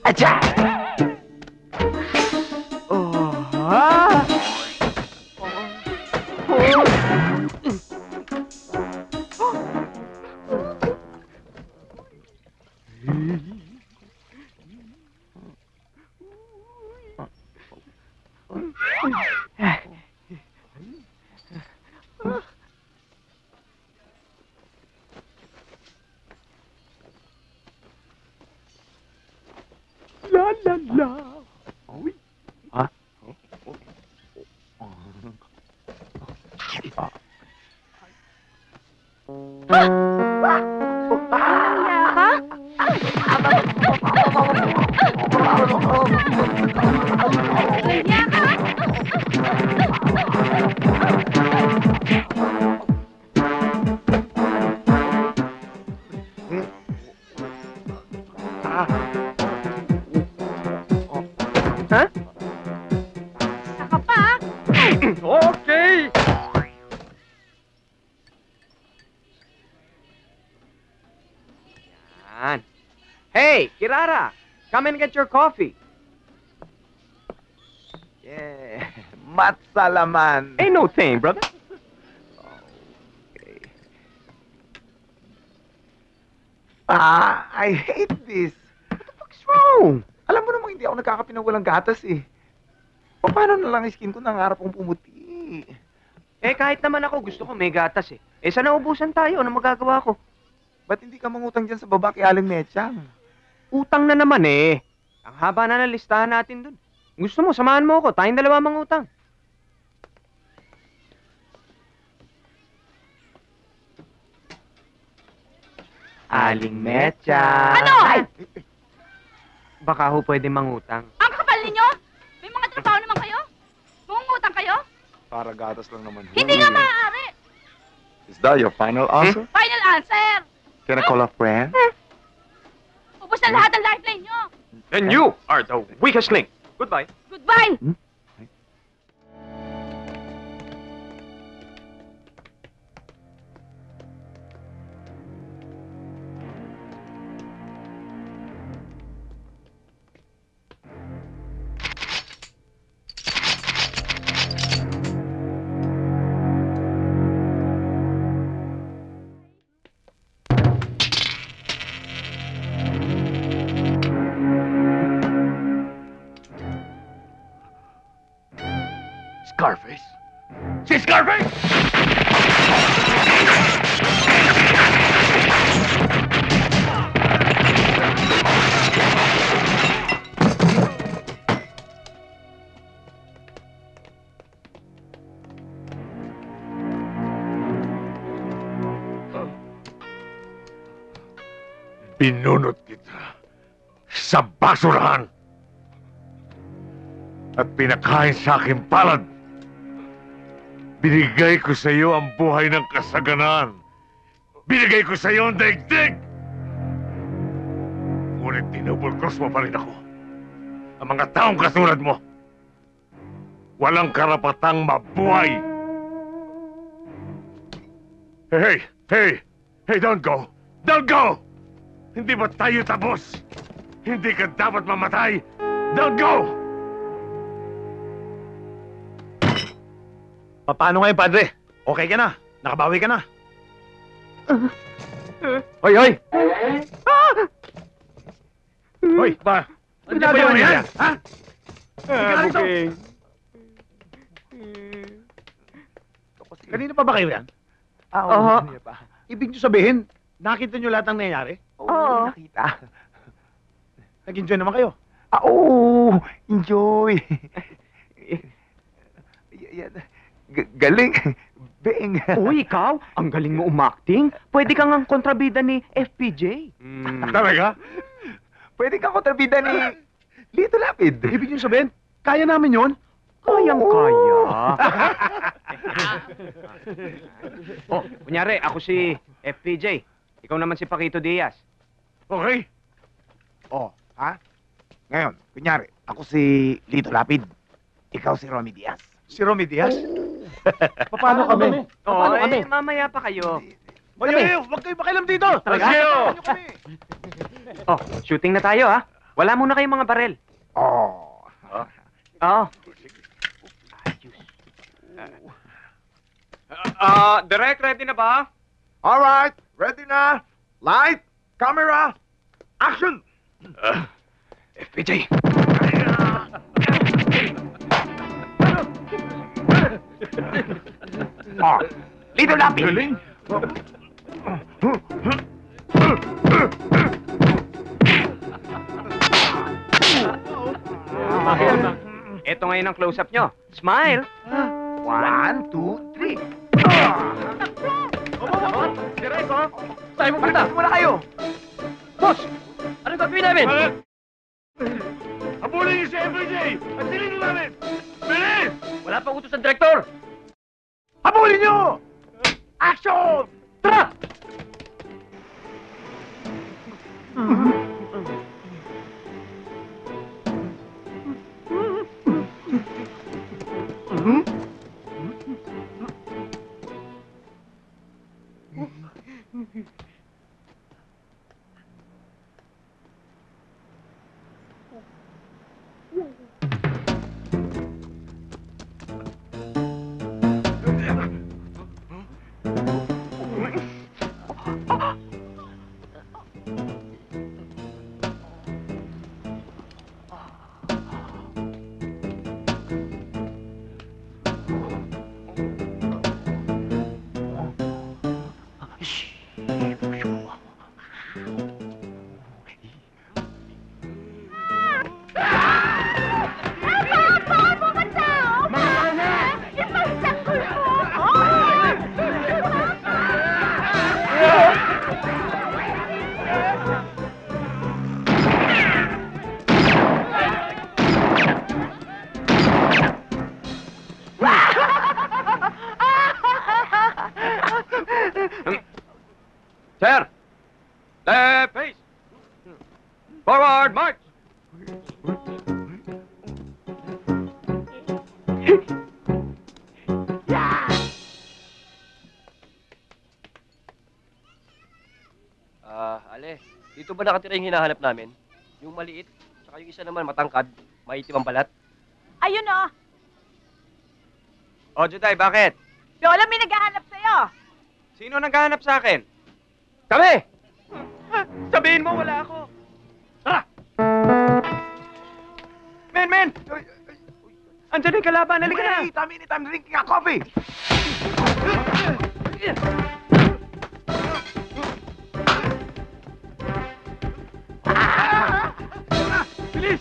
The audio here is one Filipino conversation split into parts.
Acha! La la la. Uy. Ha? Ha? Saka pa. Okay! Yan. Hey, Kirara! Come and get your coffee. Yeah. Matsalaman. Ain't no thing, brother. Okay. I hate this. What the fuck's wrong? Alam mo namang hindi ako nagkakape ng walang gatas eh. Paano na lang skin ko nangarap kong pumuti? Eh, kahit naman ako, gusto ko may gatas eh. Eh, sana ubusan tayo? Ano magagawa ko? Ba't hindi ka mangutang dyan sa baba kay Aling Mechang? Utang na naman eh. Ang haba na ng listahan natin dun. Gusto mo, samahan mo ako. Tayong dalawa mangutang. Aling Mechang. Ano? Ay! Baka ho pwede mangutang. Ang kapal ninyo? May mga trabaho naman kayo? Mungutang kayo? Para gatas lang naman. Hindi nga maaari. Is that your final answer? Final answer. Can I call a friend? Ubus na lahat ng lifeline nyo. Then you are the weakest link. Goodbye. Goodbye. Scarface? Si Scarface! Binunot kita sa basurahan at pinakain sa aking palad. Binigay ko sa iyo ang buhay ng kasaganaan. Binigay ko sa iyo ang daigdig. Ngunit tinubulkos mo pa rin ako. Ang mga taong kasulad mo, walang karapatang mabuhay. Hey, don't go! Don't go! Hindi ba tayo tapos? Hindi ka dapat mamatay! Don't go! Paano ngayon, Padre? Okay ka na? Nakabawi ka na? Hoy, hoy! Hoy, ba? Ano ba yun yan? Ha? Booking. Kanina pa ba kayo yan? Oo. Kanina pa. Ibig nyo sabihin, nakita nyo lahat ng nangyayari? Oo. Nakita. Nag-enjoy naman kayo? Oo, enjoy. Galing. Beng. Uy, ikaw, ang galing mo umacting. Pwede kang ang kontrabida ni FPJ. Talaga? Pwede kang kontrabida ni Lito Lapid. Ibig nyo sabihin, Kaya namin yun? Kayang-kaya. Oh, kunyari, ako si FPJ. Ikaw naman si Paquito Diaz. Okay? Oh, ha? Ngayon, kunyari, ako si Lito Lapid. Ikaw si Romy Diaz. Si Romy Diaz? Paano kami? Oo, mamaya pa kayo. Oy, wag kayo makialam dito! Talaga? Ano kami? Oh, shooting na tayo, ha? Wala muna kayong mga barel. Oh. Oo. Direct, ready na ba? Alright, ready na. Light, camera, action! FPJ. Oh, Lito Lapid! Galing. Ito ngayon ang close-up nyo. Smile. 1, 2, 3. Direct, ha? Tayo mo punta! Wala kayo! Boss! Anong gagawin namin? Bakit? Habulin niyo si FJ! At silino namin! Bilis! Wala pang utos ng direktor. Habulin nyo! Action! Tara! Sir! Left face! Forward, march! Ale, dito ba nakatira yung hinahanap namin? Yung maliit, tsaka yung isa naman matangkad, maitim ang balat. Ayun o. O, Juday, bakit? Lola, may naghahanap sa'yo. Sino naghahanap sa akin? Kami! Sabihin mo, wala ako. Tara! Men! Andiyan yung kalaban, halika na! Wait a minute, I'm drinking a coffee! Bilis!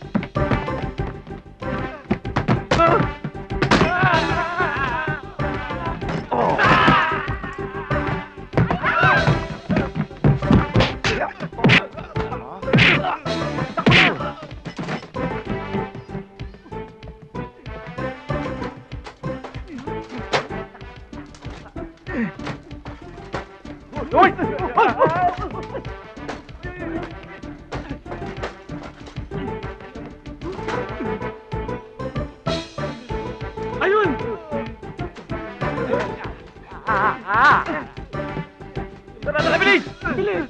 Ayun! Tara, bilis! Bilis!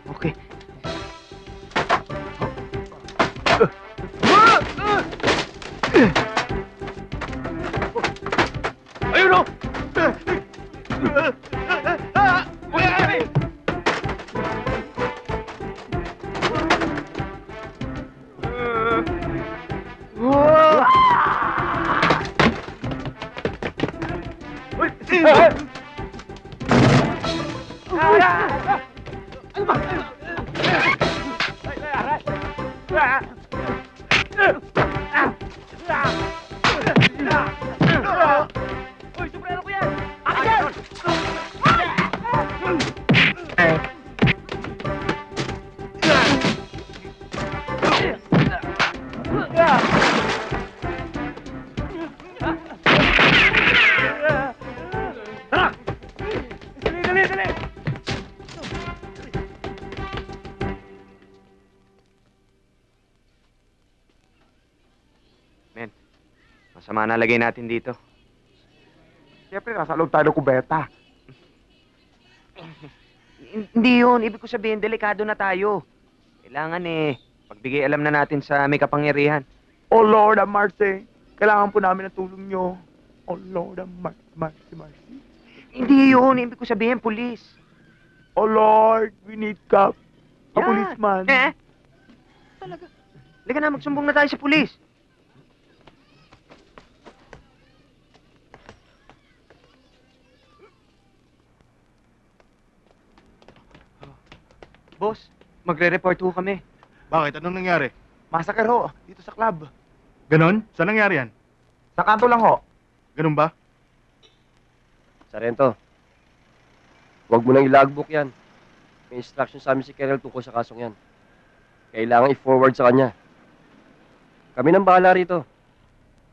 Okay. Ayun o! Ah! Masama na lagay natin dito. Siyempre, nasa loob tayo ng kubeta. Hindi yun. Ibig ko sabihin, delikado na tayo. Kailangan pagbigay alam na natin sa may kapangyarihan. Oh Lord, have mercy. Kailangan po namin ng tulong nyo. Oh Lord, have mercy. Hindi yun. Ibig ko sabihin, pulis. Oh Lord, we need a Yan. policeman. Talaga. Halika na, magsumbong na tayo sa pulis. Boss, magre-report ho kami. Bakit? Anong nangyari? Massacre ho, dito sa club. Ganon? Saan nangyari yan? Sa kanto lang ho. Ganon ba? Sarento, huwag mo nang i-logbook yan. May instruction sa amin si Colonel tungkol sa kasong yan. Kailangan i-forward sa kanya. Kami nang bahala rito.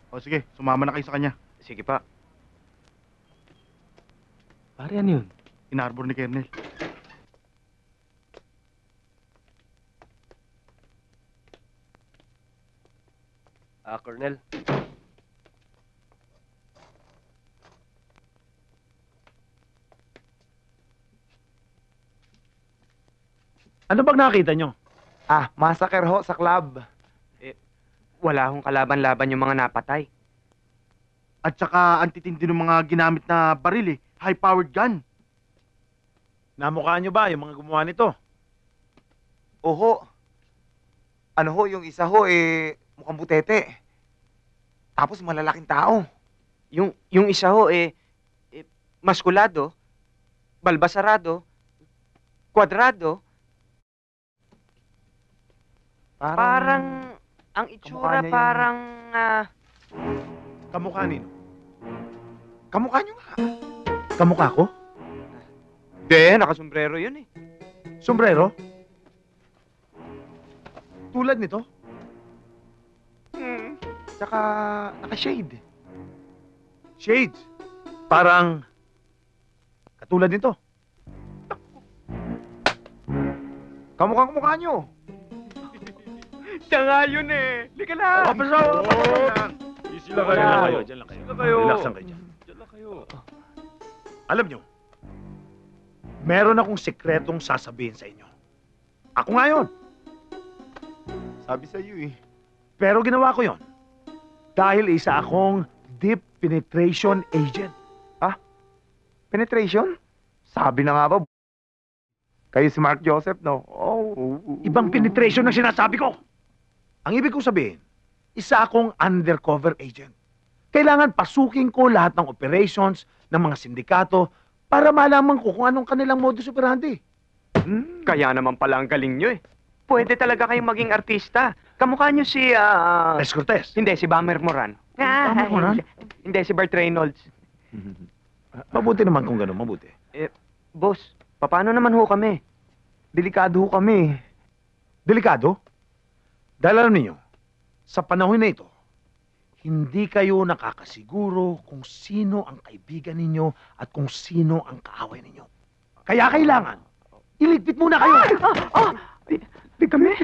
O sige, sumama na kayo sa kanya. Sige pa. Pare, ano yun? Inarbor ni Colonel. Colonel. Ano bang nakita nyo? Massacre ho sa club. Wala hong kalaban-laban yung mga napatay. At saka antitindi ng mga ginamit na baril eh. High-powered gun. Namukha nyo ba yung mga gumawa nito? Oho. Ano ho, yung isa ho, mukhang butete. Tapos malalaking tao. Yung isa ho, maskulado, balbasarado, kwadrado. Parang ang itsura kamukha niya parang Kamukha nino? Kamukha nyo nga. Kamukha ko? Hindi, nakasombrero yun eh. Sombrero? Tulad nito? Tsaka naka-shade. Shades. Parang katulad nito. Kamukha nyo. Siya nga yun eh. Lika na. Easy lang kayo. Diyan lang kayo. Diyan lang kayo. Relax lang kayo dyan. Diyan lang kayo. Alam nyo, meron akong sekretong sasabihin sa inyo. Ako nga yun. Sabi sa iyo eh. Pero ginawa ko yon dahil isa akong deep penetration agent. Penetration? Sabi na nga ba, kayo si Mark Joseph, no? Ibang penetration ang sinasabi ko. Ang ibig kong sabihin, isa akong undercover agent. Kailangan pasukin ko lahat ng operations ng mga sindikato para malaman ko kung anong kanilang modus operandi. Kaya naman pala ang galing nyo eh. Pwede talaga kayong maging artista. Kamukha nyo si, Les Cortez. Hindi, si Bummer Moran. Bummer Moran? Hindi, si Burt Reynolds. Mabuti naman kung gano'n, mabuti. Boss, paano naman ho kami? Delikado ho kami. Delikado? Dahil alam niyo, sa panahon na ito, hindi kayo nakakasiguro kung sino ang kaibigan ninyo at kung sino ang kaaway ninyo. Kaya kailangan, iligpit muna kayo. Di kami.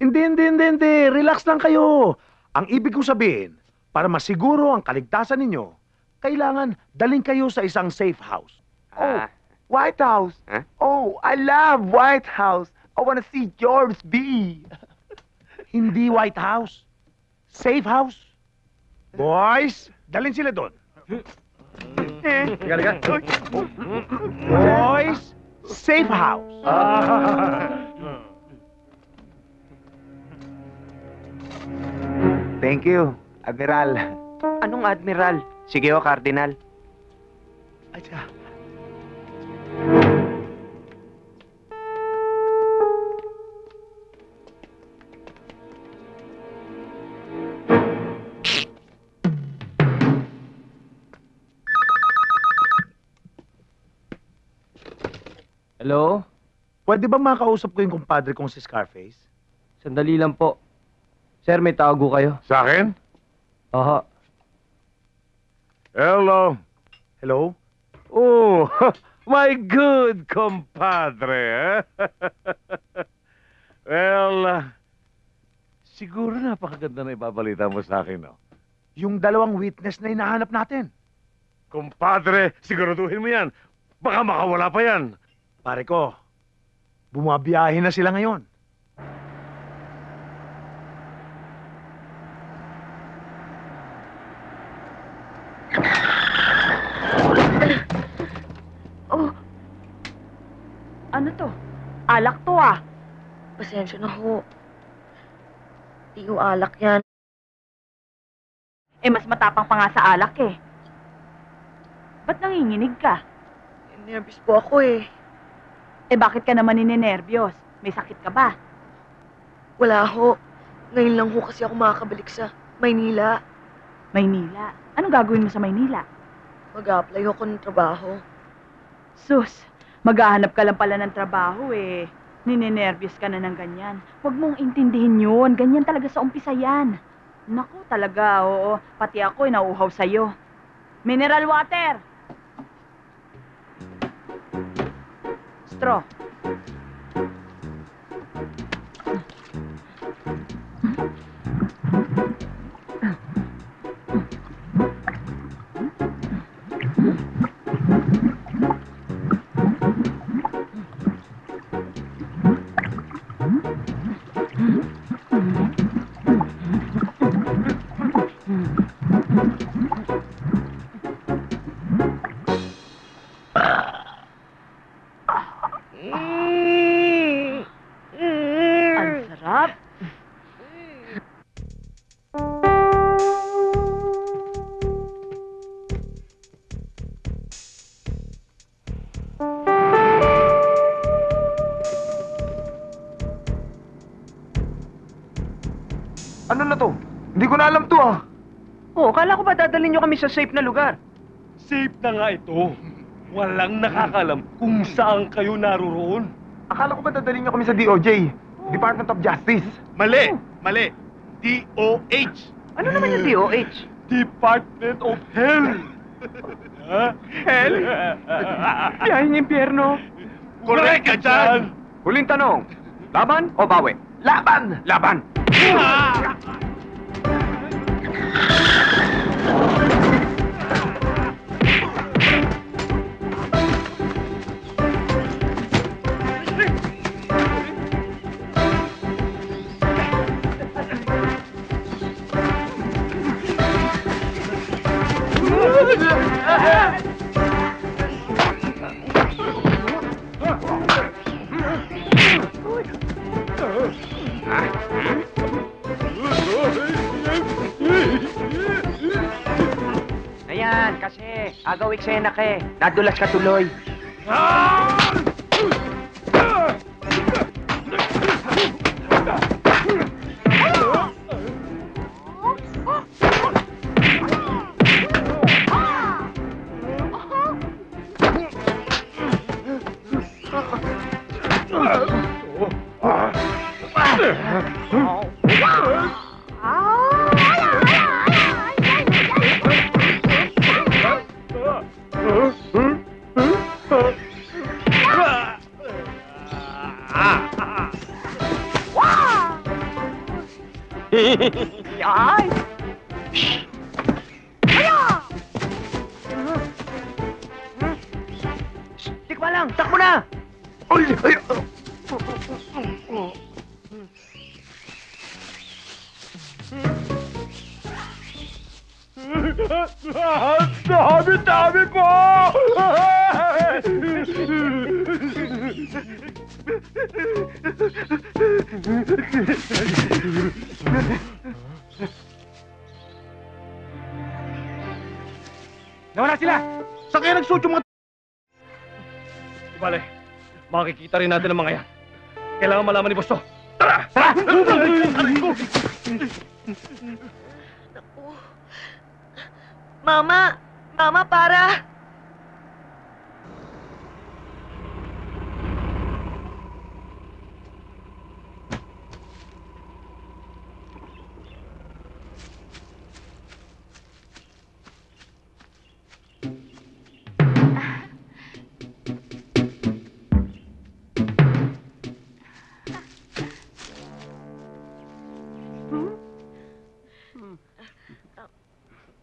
Hindi. Relax lang kayo. Ang ibig kong sabihin, para masiguro ang kaligtasan ninyo, kailangan daling kayo sa isang safe house. White House. Huh? Oh, I love White House. I wanna see George B. Hindi White House. Safe house. Boys, dalhin sila doon. Liga. Boys, safe house. Thank you, Admiral. Anong admiral? Sige ho, Cardinal. Ay, teka. Hello? Pwede ba makausap ko yung kumpadre kong si Scarface? Sandali lang po. Sir, may tago kayo. Sa akin? Aha. Hello. Hello? Oh, my good compadre, eh? Well, siguro napakaganda na ibabalita mo sa akin, no? yung dalawang witness na hinahanap natin. Kumpadre, siguraduhin mo yan. Baka makawala pa yan. Pare ko, bumabiyahe na sila ngayon. Oh. Ano to? Alak to ah. Pasensya na ho. Di ho alak yan. Eh, mas matapang pa nga sa alak eh. Ba't nanginginig ka? Nervous po ako eh. Eh, bakit ka naman ninenervyos? May sakit ka ba? Wala ho. Ngayon lang ho kasi ako makakabalik sa Maynila. Maynila? Anong gagawin mo sa Maynila? Mag-a-apply ako ng trabaho. Sus, maghahanap ka lang pala ng trabaho eh. Ninenervyos ka na ng ganyan. Huwag mong intindihin yun. Ganyan talaga sa umpisa yan. Naku, talaga, oo. Pati ako ay nauuhaw sa'yo. Mineral water! Straw. Ang sarap. Ano na to? Hindi ko na alam to ah. Oh, kala ko ba dadalhin nyo kami sa safe na lugar? Safe na nga ito. Walang nakakalam kung saan kayo naroroon. Akala ko ba dadalhin niyo kami sa DOJ? Department of Justice. Mali! Mali! DOH! Ano naman yung DOH? Department of Hell. Ha? Hell? Biyahing impyerno. Correct ka dyan! Huling tanong, laban o bawi? Laban! Laban! Ayan, kasi agaw eksena ka eh. Nadulas ka tuloy. Ay! Tikma lang, takbo na! Ay! Ay! Dami po! Nawala sila! Saan kaya nagsuot yung mga... Bale, makikita rin natin ang mga yan. Kailangan malaman ni Boss to. Naku. Mama! Mama, para!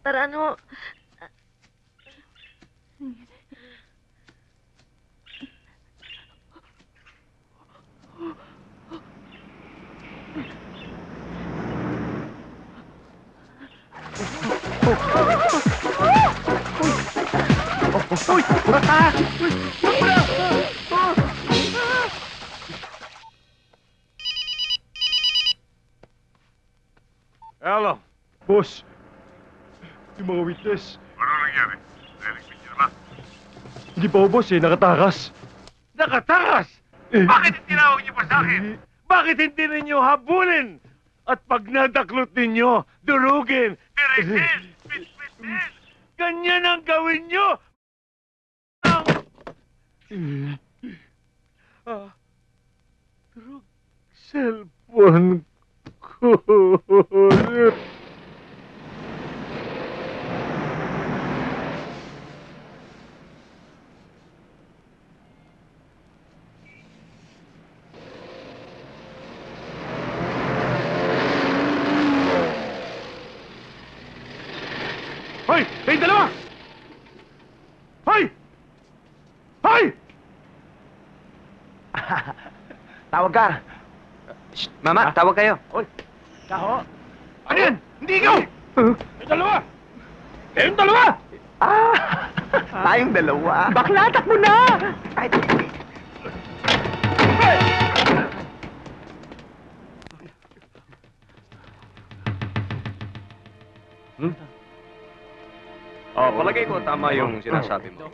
Tara, ano? Hello. Boss, yung mga witness. Ano nangyari? Narinig niyo naman? Hindi pa ho, boss, nakatakas. Nakatakas! Bakit tinawag niyo pa sa akin? Bakit hindi ninyo habulin? At pag nadaklot ninyo, durugin, tirisin, pitpitin! Ganyan ang gawin nyo! Durug, cellphone ko. Hoy! Kayong dalawa! Hoy! Hoy! Tawag ka. Shh, Mama, tawag kayo. Kaho? Ano yan? Hindi ikaw! Kayong dalawa! Kayong dalawa! Tayong dalawa. Bakla, takbo na! Ay, Palagay ko tama yung sinasabi mo.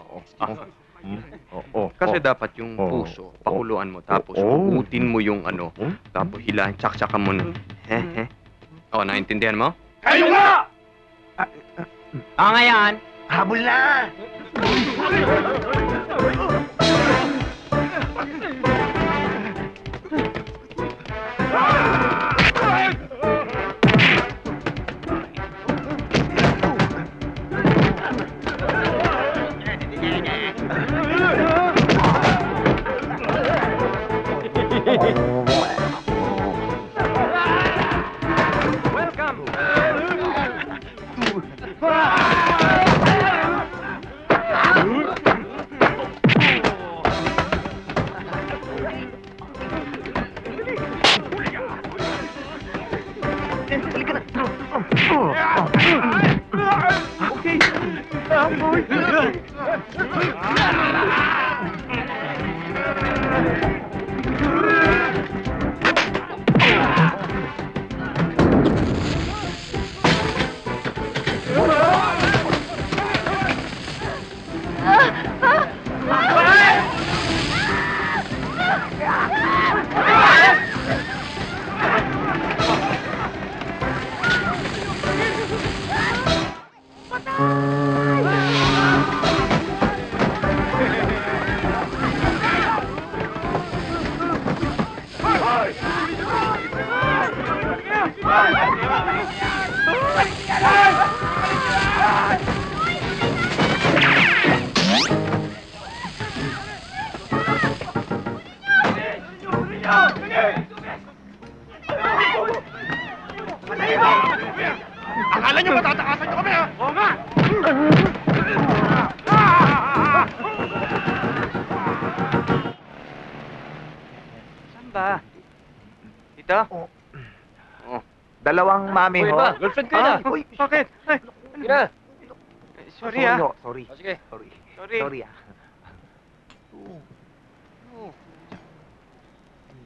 Kasi dapat yung puso, pakuluan mo, tapos hugutin mo yung ano, tapos hilahin, tsaksakan mo na. Naintindihan mo? Kayo nga! Ngayon! habol na! Welcome! Akala niyo matatakasan niyo kami, ha? Oo nga! Saan ba? Dito? Dalawang mami Uy, ho. ba? Girlfriend ko na. Uy, Bakit? Ay, Sige na. sorry ah. ho, sorry. Sige. Sorry. Sorry. Sorry ah.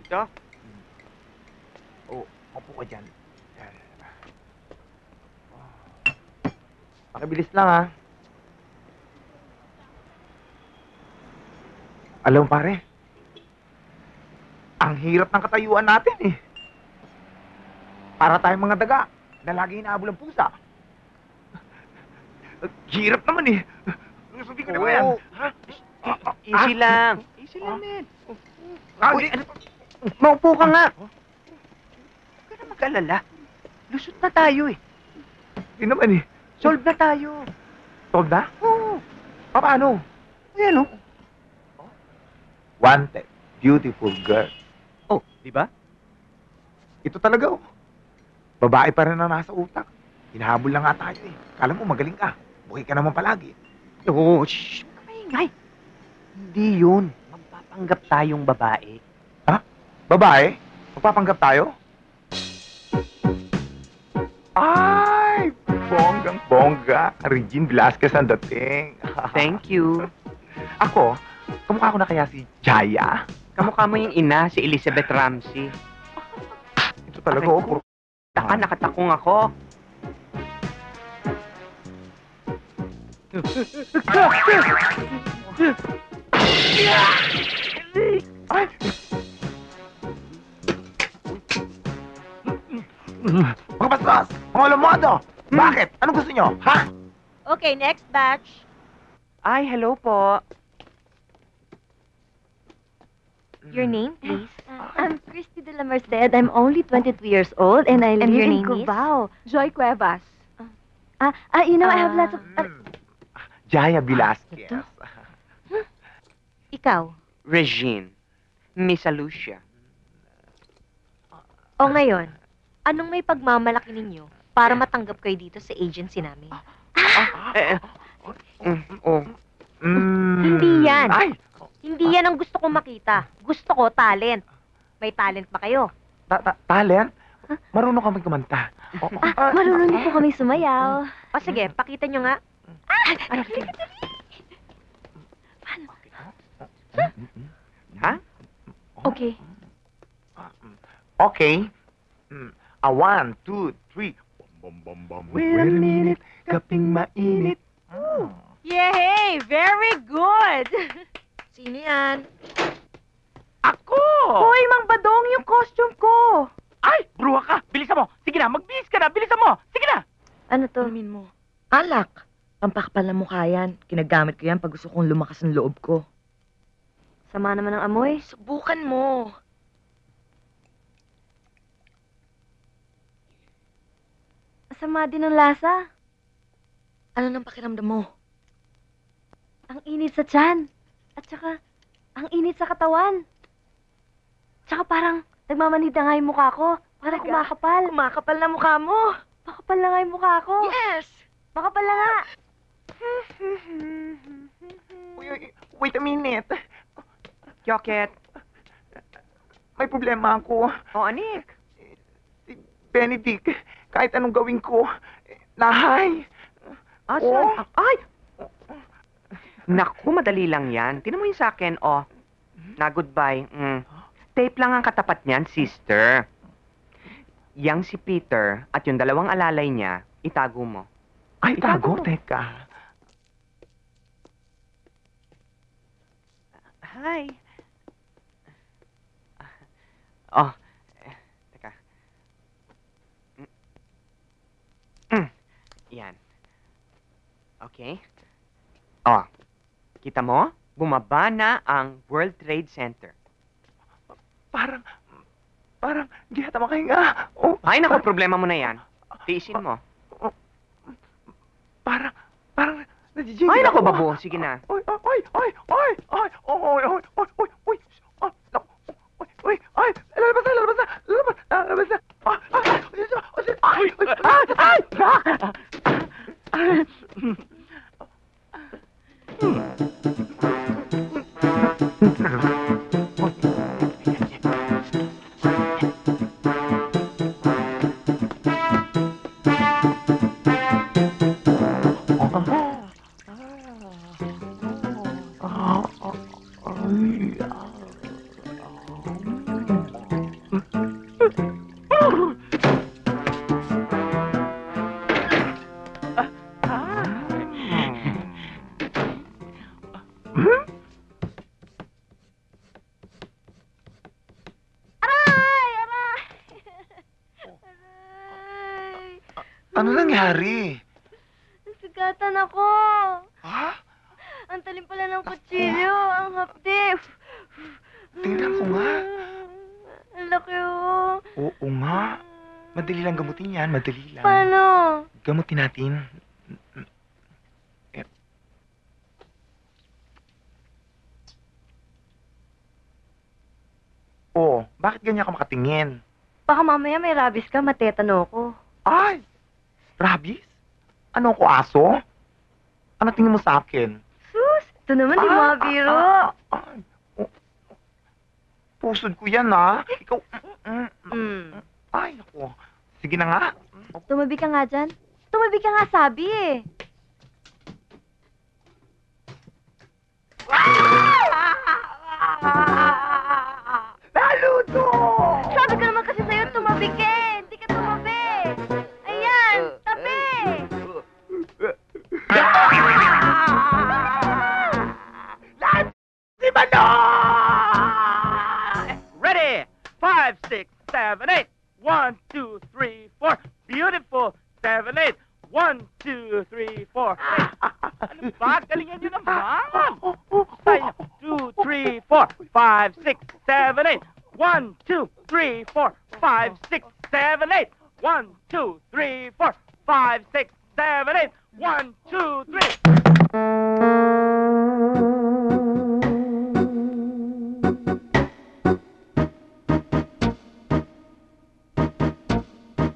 Dito? Opo ka dyan. Pakibilis lang ah. Alam mo pare, ang hirap ng katayuan natin eh. Para tayong mga daga na lagi inaabol ang pusa. Hirap naman eh. Sabi ko na ba yan? Ha? Easy lang. Easy lang, men. Uy, Maupo ka nga. Huwag ka na mag-alala. Lusot na tayo eh. Hindi naman eh. Solve na tayo. Solve na? Oo. Paano? Ayan oh. Wanted. Beautiful girl. Oh, di ba? Ito talaga oh. Babae pa rin na nasa utak. Hinahabol lang nga tayo eh. Kala mo magaling ka. Buhay ka naman palagi. Oo, shh. Maingay. Hindi yun. Magpapanggap tayong babae. Babae? Magpapanggap tayo? Ay! Bonggang-bongga. Regine Velasquez ang dating. Thank you. Ako, kamukha ko na kaya si Jaya? Kamukha mo yung ina, si Elizabeth Ramsey. Ito talaga, Aray oh. ko. Nakatakong ako. Ay! Mga bastos! Mga lamodo! Bakit? Anong gusto nyo? Ha? Okay, next batch. Ay, hello po. Your name, please? I'm Christy de la Merced. I'm only 22 years old and I live your in name is? Cubao. Joy Cuevas. I have lots of... Jaya Velasquez. Ikaw. Regine. Miss Alucia. O ngayon, anong may pagmamalaki ninyo para matanggap kayo dito sa agency namin? Hindi yan. Ay! Hindi yan ang gusto kong makita. Gusto ko talent. May talent ba kayo? Talent? Marunong kami kumanta. Marunong din po kami sumayaw. O sige, pakita nyo nga. Ha? Okay. Okay. A 1, 2, 3. Wait a minute, kaping mainit. Yay! Very good! Sino yan? Ako! Hoy, Mang Badong, yung costume ko! Ay! Bruha ka! Bilisan mo! Sige na! Magbihis ka na! Bilisan mo! Sige na! Ano to? Amin mo. Alak. Pampakapal na mukha yan. Ginagamit ko yan pag gusto kong lumakas ang loob ko. Sama naman ng amoy. Subukan mo. Sama din ng lasa. Ano nang pakiramdam mo? Ang init sa tiyan. At saka, ang init sa katawan. Tsaka parang nagmamanhid na nga yung mukha ko. Parang Talaga? kumakapal. Kumakapal na mukha mo. Makapal na nga yung mukha ko. Yes! Makapal na nga. Wait a minute. Kyoket. May problema ako. O, anik. Si Benedict, kahit anong gawin ko, nahay. Asan? Ay! Naku, madali lang yan. Tinan mo yung sa akin, oh. Na goodbye. Tape lang ang katapat niyan, sister. Yang si Peter at yung dalawang alalay niya, itago mo. Ay, Itago tago? mo. Teka. Hi. Oh, teka. Yan. Okay. Oh, kita mo? Bumaba na ang World Trade Center. Parang, hindi hata makahinga. Oh, Ay, naku, problema mo na yan. Tiisin mo. parang, nadijigil Ay, naku, ako. babo. Sige na. Oy, oy, oy, oy, oy, oy, oy, oy, oy, oy, ah, naku, oy, oy, ay, lalabas na. Ano nangyari? Sugatan ako. Ha? Ang talim pala ng kutsilyo. Ang hapdi. Tingnan ko nga. Ang laki oh. Oo nga. Madali lang gamutin yan, madali lang. Paano? Gamutin natin. Oh, bakit ganyan ka makatingin? Baka mamaya may rabies ka, matetano ko. Ay! Rabies? Ano ko, aso? Ano tingin mo sa akin? Sus, ito naman, di mo biro. Ay, pusod ko yan, ha? Ikaw, ay, naku. Sige na nga. Tumabi ka nga dyan. Tumabi ka nga, sabi eh. Naluto! Sabi ko naman kasi sa'yo, tumabi ka eh. Hindi ka tumabi. Ayan, tabi. Si Manong! Ready? 5, 6, 7, 8. 1, 2, 3, 4. Beautiful. 7, 8. 1, 2, 3, 4. Ano ba? Galingan nyo naman. 2, 3, 4, 5, 6, 7, 8. 1, 2, 3, 4, 5, 6, 7, 8. 1, 2, 3, 4, 5, 6, 7, 8. 1, 2, 3.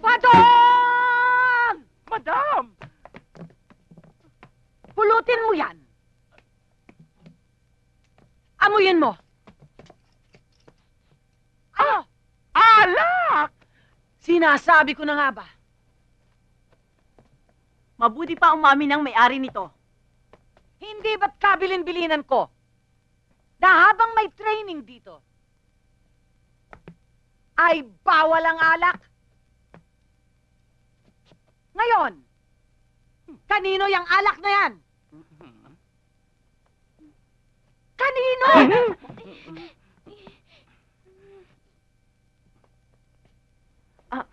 Madam! Madam! Pulutin mo yan. Amuyin mo. Ano? Alak! Sinasabi ko na nga ba? Mabuti pa umamin ang may-ari nito. Hindi ba't kabilin-bilinan ko? Na habang may training dito, ay bawal ang alak. Ngayon, kanino yung alak na yan? Kanino?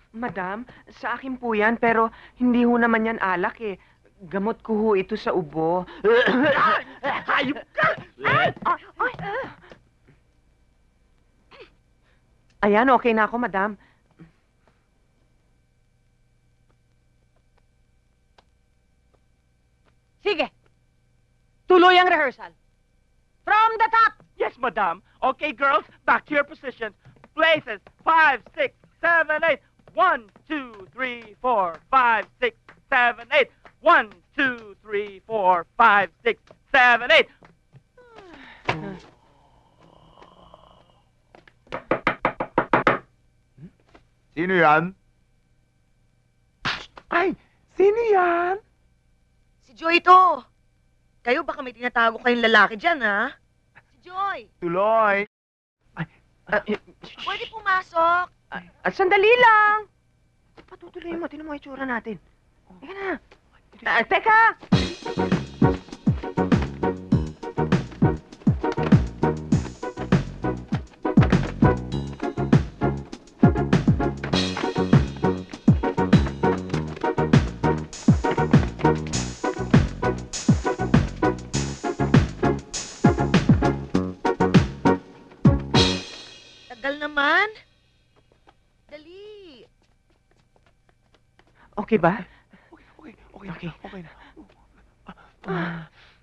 Madam, sa akin po yan, pero hindi ho naman yan alak eh. Gamot ko ho ito sa ubo. Hayop ka! Ayan, okay na ako, madam. Sige. Tuloy ang rehearsal. From the top! Yes, madam. Okay, girls, back to your positions. Places. 5, 6, 7, 8. 1, 2, 3, 4, 5, 6, 7, 8. 1, 2, 3, 4, 5, 6, 7, 8. Sino yan? Ay, sino yan? Si Joy to. Kayo baka may tinatago kayong lalaki dyan, ha? Si Joy, Tuloy. pwede pumasok. Sandali lang. Patutuloy mo, tinan mo yung itsura natin. Teka na. Teka! Tagal naman. Dali. Okay ba? Okay na.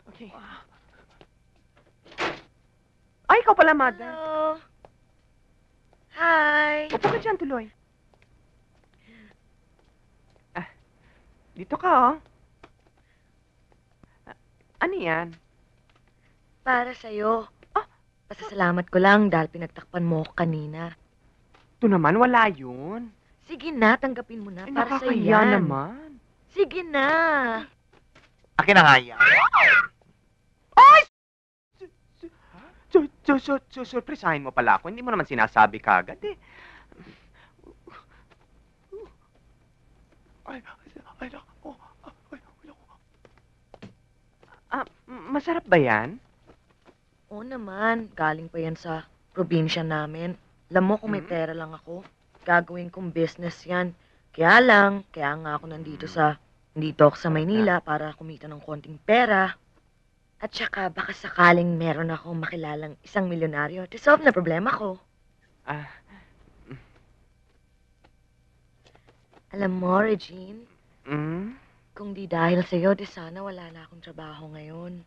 Okay. Ay, ikaw pala, madam. Hello. Hi. Upo ka dyan, tuloy. Dito ka, oh. Ano yan? Para sa'yo. Pasasalamat ko lang dahil pinagtakpan mo ako kanina. Ito naman, wala yun. Sige na, tanggapin mo na. Ay, Para sa'yo nakakahiya yan. naman. Sige na. Akin na nga yan. Ay! Surpresahin mo pala ako. Hindi mo naman sinasabi kagad eh. Masarap ba yan? Oo naman, galing pa yan sa probinsya namin. Alam mo kung may pera lang ako, gagawin kong business yan. Kaya nga ako nandito ako sa Maynila para kumita ng konting pera. At saka baka sakaling meron akong makilalang isang milyonaryo to solve na problema ko. Alam mo, Regine, kung di dahil sa'yo, di sana wala na akong trabaho ngayon.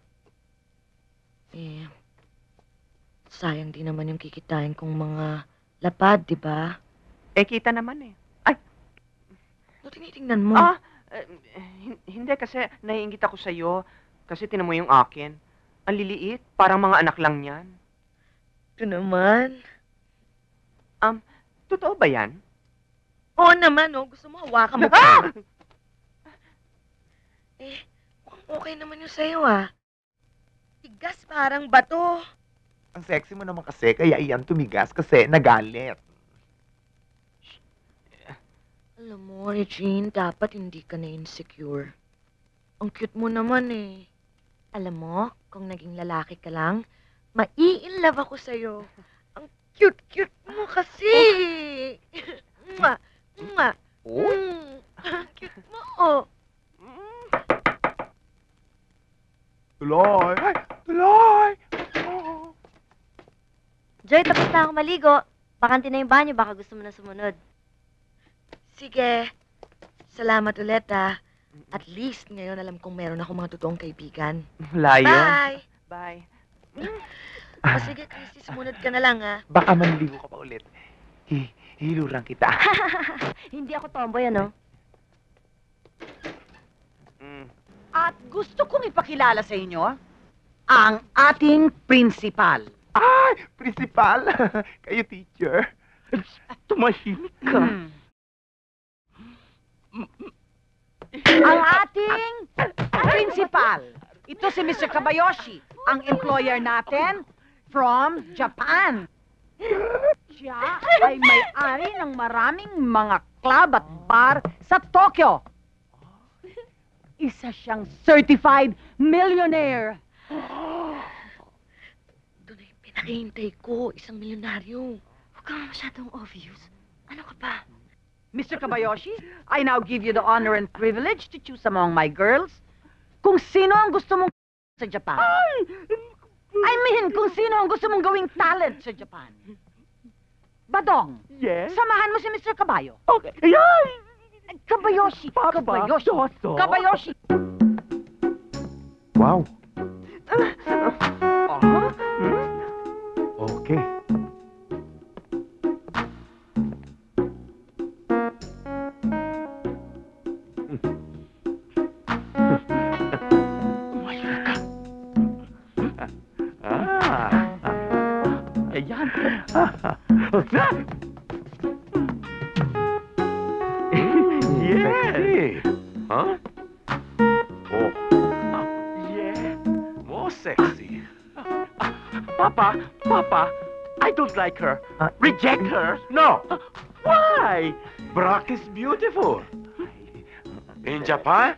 Eh, sayang din naman yung kikitain kong mga lapad, di ba? Eh, kita naman eh. Ay! Ano tinitingnan mo? Hindi kasi naiingit ako sa'yo. Kasi tinan mo yung akin. Ang liliit, parang mga anak lang yan. Ito naman. Totoo ba yan? Oo naman, oh. Gusto mo hawakan mo Ah! pa. Okay naman yung sa'yo, ah. Tigas parang bato. Ang sexy mo naman kasi, kaya iyan tumigas kasi nagalit. Alam mo, Regine, dapat hindi ka na insecure. Ang cute mo naman, eh. Alam mo, kung naging lalaki ka lang, mai-inlove ako sa'yo. Ang cute-cute mo kasi. Mwah! Mwah! Cute mo, oh. Tuloy! Ay, tuloy! Joy, tapos na ako maligo. Bakante na yung banyo, baka gusto mo na sumunod. Sige. Salamat ulit, ah. At least ngayon alam kong meron ako mga totoong kaibigan. Wala yun. Bye! Bye. O sige, Christy, sumunod ka na lang, ah. Baka manligo ka pa ulit. Hilurang kita. Hindi ako tomboy, ano? At gusto kong ipakilala sa inyo ang ating principal. Ay, principal. Kayo, teacher. Tumahimik ka. Ang ating principal. Ito si Mr. Kabayoshi, ang employer natin from Japan. Siya ay may-ari ng maraming mga club at bar sa Tokyo. Isa siyang certified millionaire. Doon ay pinakihintay ko, isang milyonaryo. Huwag kang masyadong obvious. Ano ka ba? Mr. Kabayoshi, I now give you the honor and privilege to choose among my girls kung sino ang gusto mong sa Japan. I mean, kung sino ang gusto mong gawing talent sa Japan. Badong, Yes? samahan mo si Mr. Kabayo. Okay. Ay! Kabayoshi, Papa, Kabayoshi, Doso. Kabayoshi. Wow. Oh? Okay. Ayan. Sexy. Huh? Oh. Yeah. More sexy. Papa, I don't like her. Reject her. No. Why? Black is beautiful. In Japan,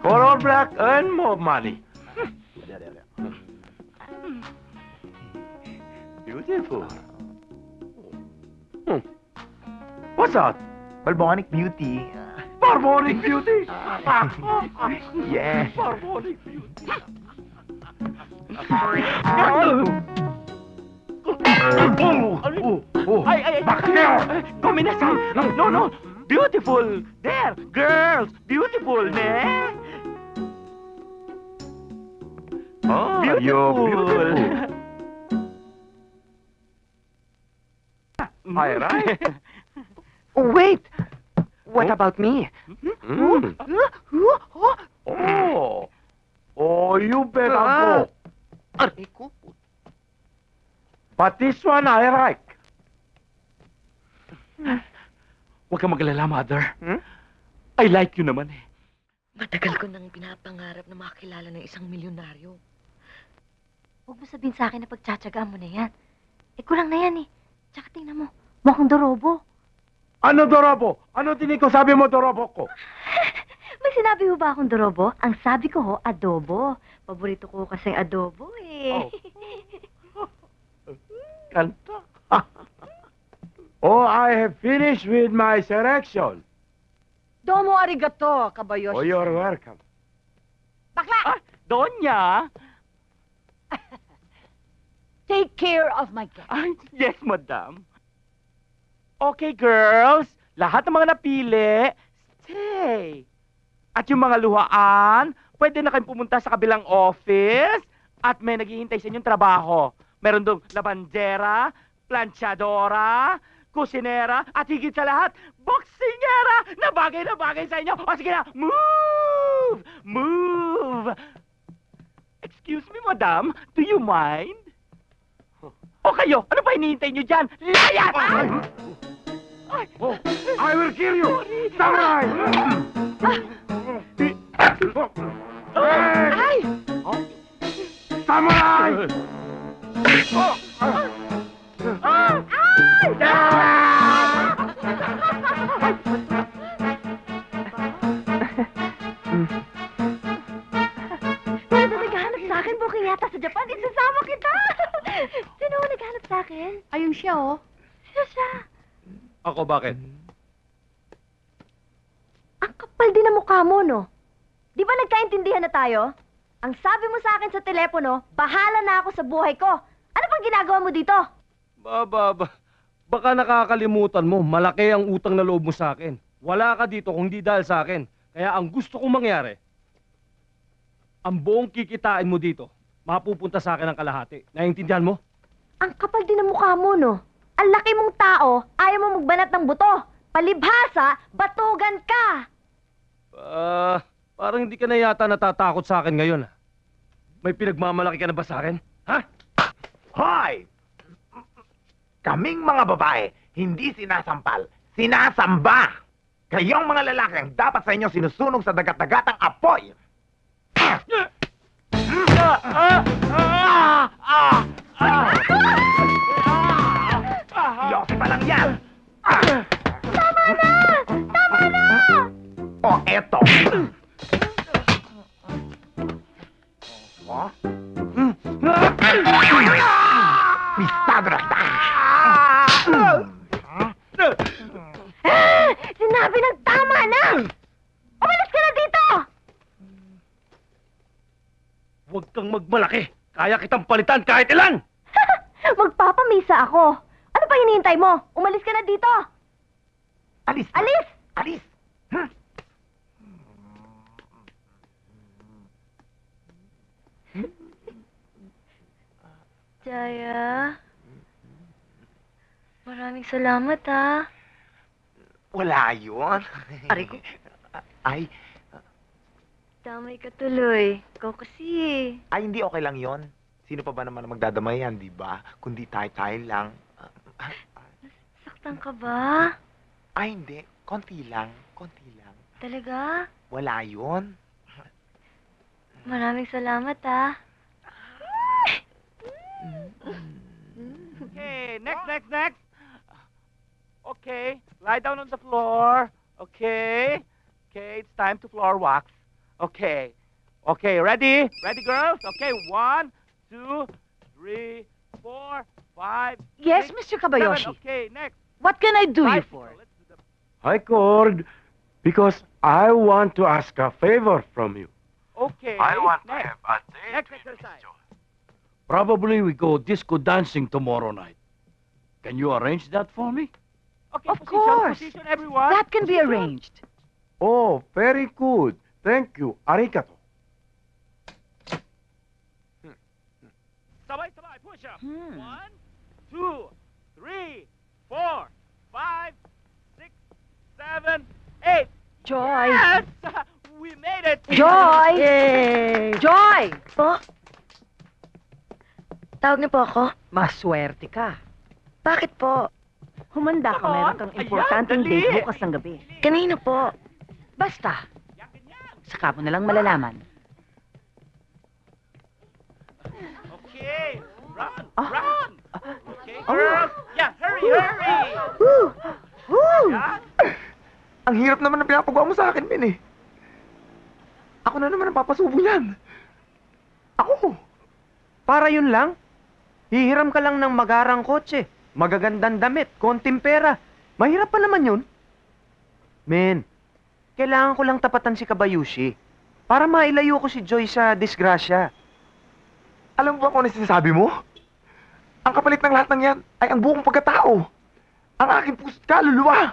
color black earn more money. Beautiful. What's that? Balbonic beauty. Barbaric beauty. Yeah. Barbaric beauty. Ay, Bakit kayo? Kombinasyon. No. Beautiful. There, girls. Beautiful, ne? Oh, you're beautiful. Hi, right? Oh, wait! What about me? Mm. Oh, you better go. Aray ko. But this one I like. Huwag kang magalala, mother. Hmm? I like you naman eh. Matagal ko nang pinapangarap na makilala ng isang milyonaryo. Huwag mo sabihin sa akin na pagtsatsagaan mo na yan. Eh, kulang na yan eh. Tsaka tingnan mo, mukhang dorobo. Ano dorobo? Ano tinig ko sabi mo dorobo ko? May sinabi mo ba akong dorobo? Ang sabi ko ho, adobo. Paborito ko kasing adobo eh. Kanta. Oh, I have finished with my selection. Domo arigato, Kabayoshi. Oh, you're welcome. Bakla! Donya! Take care of my guest. Ay, yes, madam. Okay, girls. Lahat ng mga napili, stay. At yung mga luhaan, pwede na kayong pumunta sa kabilang office at may naghihintay sa inyong trabaho. Meron doon labandera, planchadora, kusinera, at higit sa lahat, boksingera na bagay sa inyo. O sige na, move! Move! Excuse me, madam, do you mind? O kayo, ano pa hinihintay nyo dyan? Layas! I will kill you! Samurai! Ay! Samurai! Pero naghahanap sa akin, booking yata sa Japan. Isasama kita! Sino ang naghahanap sa akin? Ayun siya, oh. Sino siya? Ako, bakit? Ang kapal din ang mukha mo, no? Di ba nagkaintindihan na tayo? Ang sabi mo sa akin sa telepono, bahala na ako sa buhay ko. Ano pang ginagawa mo dito? Baka nakakalimutan mo, malaki ang utang na loob mo sa akin. Wala ka dito kung di dahil sa akin. Kaya ang gusto kong mangyari, ang buong kikitain mo dito, mapupunta sa akin ang kalahati. Naiintindihan mo? Ang kapal din ang mukha mo, no? Ang laki mong tao, ayaw mo magbanat ng buto. Palibhasa, batugan ka! Parang hindi ka na yata natatakot sa akin ngayon. May pinagmamalaki ka na ba sa akin? Ha? Hoy! Kaming mga babae, hindi sinasampal, sinasamba! Kayong mga lalaki ang dapat sa inyo sinusunog sa dagat-dagatang apoy! Yosi pa lang yan! Tama na! Tama na! O eto! Oh? Pistado na kita! Sinabi ng tama na! Umalis ka na dito! Huwag kang magmalaki. Kaya kitang palitan kahit ilan! Magpapamisa ako. Ano pa hinihintay mo? Umalis ka na dito! Alis! Alis! Alis! Jaya, maraming salamat, ha. Wala yun. Aray ko. Ay, Damay ka tuloy. Ikaw kasi, ay hindi okay lang yon. Sino pa ba naman ang magdadamayan, di ba? Kundi tayo lang. saktan ka ba? Ay, hindi. Konti lang. Konti lang. Talaga? Wala yun. Maraming salamat, ha. Okay, next. Okay, lie down on the floor. Okay, it's time to floor wax. Okay, ready? Ready, girls? Okay, 1, 2, 3, 4, 5. Yes, 6, Mr. Kabayoshi. 7. Okay, next. What can I do you 5 for? people. Let's do the... I called because I want to ask a favor from you. Okay, next. a Next exercise. Probably we go disco dancing tomorrow night. Can you arrange that for me? Okay, Of course. Position, everyone. That can be Position. arranged. Oh, very good. Thank you. Arigato. Sabay, push up. 1, 2, 3, 4, 5, 6, 7, 8. Joy! Yes! We made it! Joy! Yay! Joy! Po? Tawag niyo po ako? Maswerte ka. Bakit po? Humanda ka, Come on. meron kang Ayan, importanteng dali. date bukas ng gabi. Kanino po? Basta, saka mo na lang malalaman. Okay, run! Ah. Run! Okay, girls! Yeah, hurry! Yeah. Ang hirap naman na pinapagawa mo sa akin, Min, eh. Ako na naman ang papasubo niyan. Ako. Para yun lang. Hihiram ka lang ng magarang kotse, magagandang damit, konting pera. Mahirap pa naman yun. Men, kailangan ko lang tapatan si Kabayushi para mailayo ko si Joy sa disgrasya. Alam mo ba kung ano sinasabi mo? Ang kapalit ng lahat ng yan ay ang buong pagkatao. Ang aking puso't kaluluwa.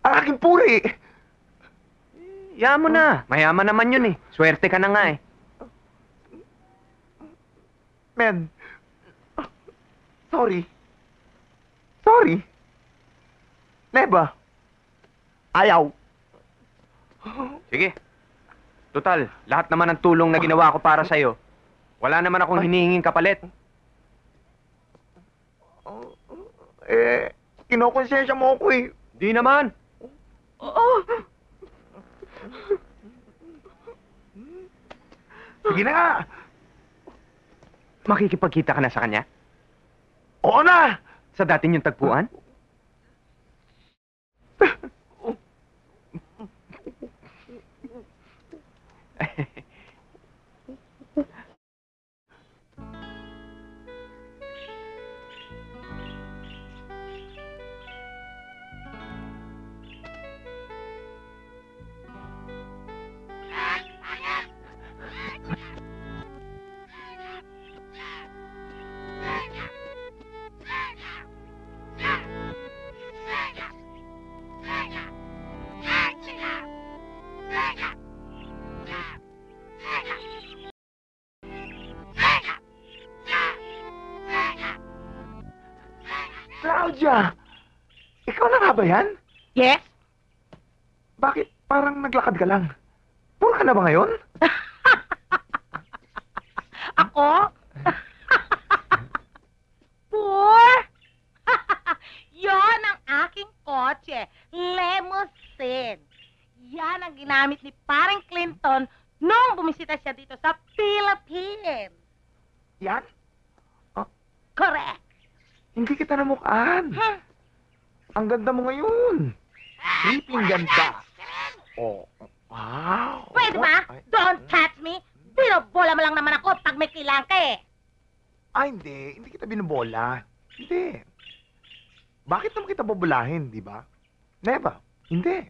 Ang aking puri. Yaan mo na. Mayaman naman yun eh. Swerte ka na nga eh. Men, sorry. Sorry. Neba. Ayaw. Sige. Total, lahat naman ng tulong na ginawa ko para sa'yo. Wala naman akong hinihinging kapalit. Kinokonsensya mo ako eh. Di naman. Sige na nga. Makikipagkita ka na sa kanya? Oo na! Sa dati niyong tagpuan? Claudia! Ikaw na nga ba yan? Yes? Bakit parang naglakad ka lang? Puro ka na ba ngayon? Ako? Poor? Yon ang aking kotse. Limousine. Yan ang ginamit ni Paring Clinton nung bumisita siya dito sa Philippines. Yan? Correct. Hindi kita namukhaan. Ang ganda mo ngayon. Creeping ganda. Oh, wow. Pwede ba? Don't touch me. Binobola mo lang naman ako pag may kailangan ka eh. Hindi. Hindi kita binubola. Hindi. Bakit naman kita bobolahin, di ba? Never. Hindi.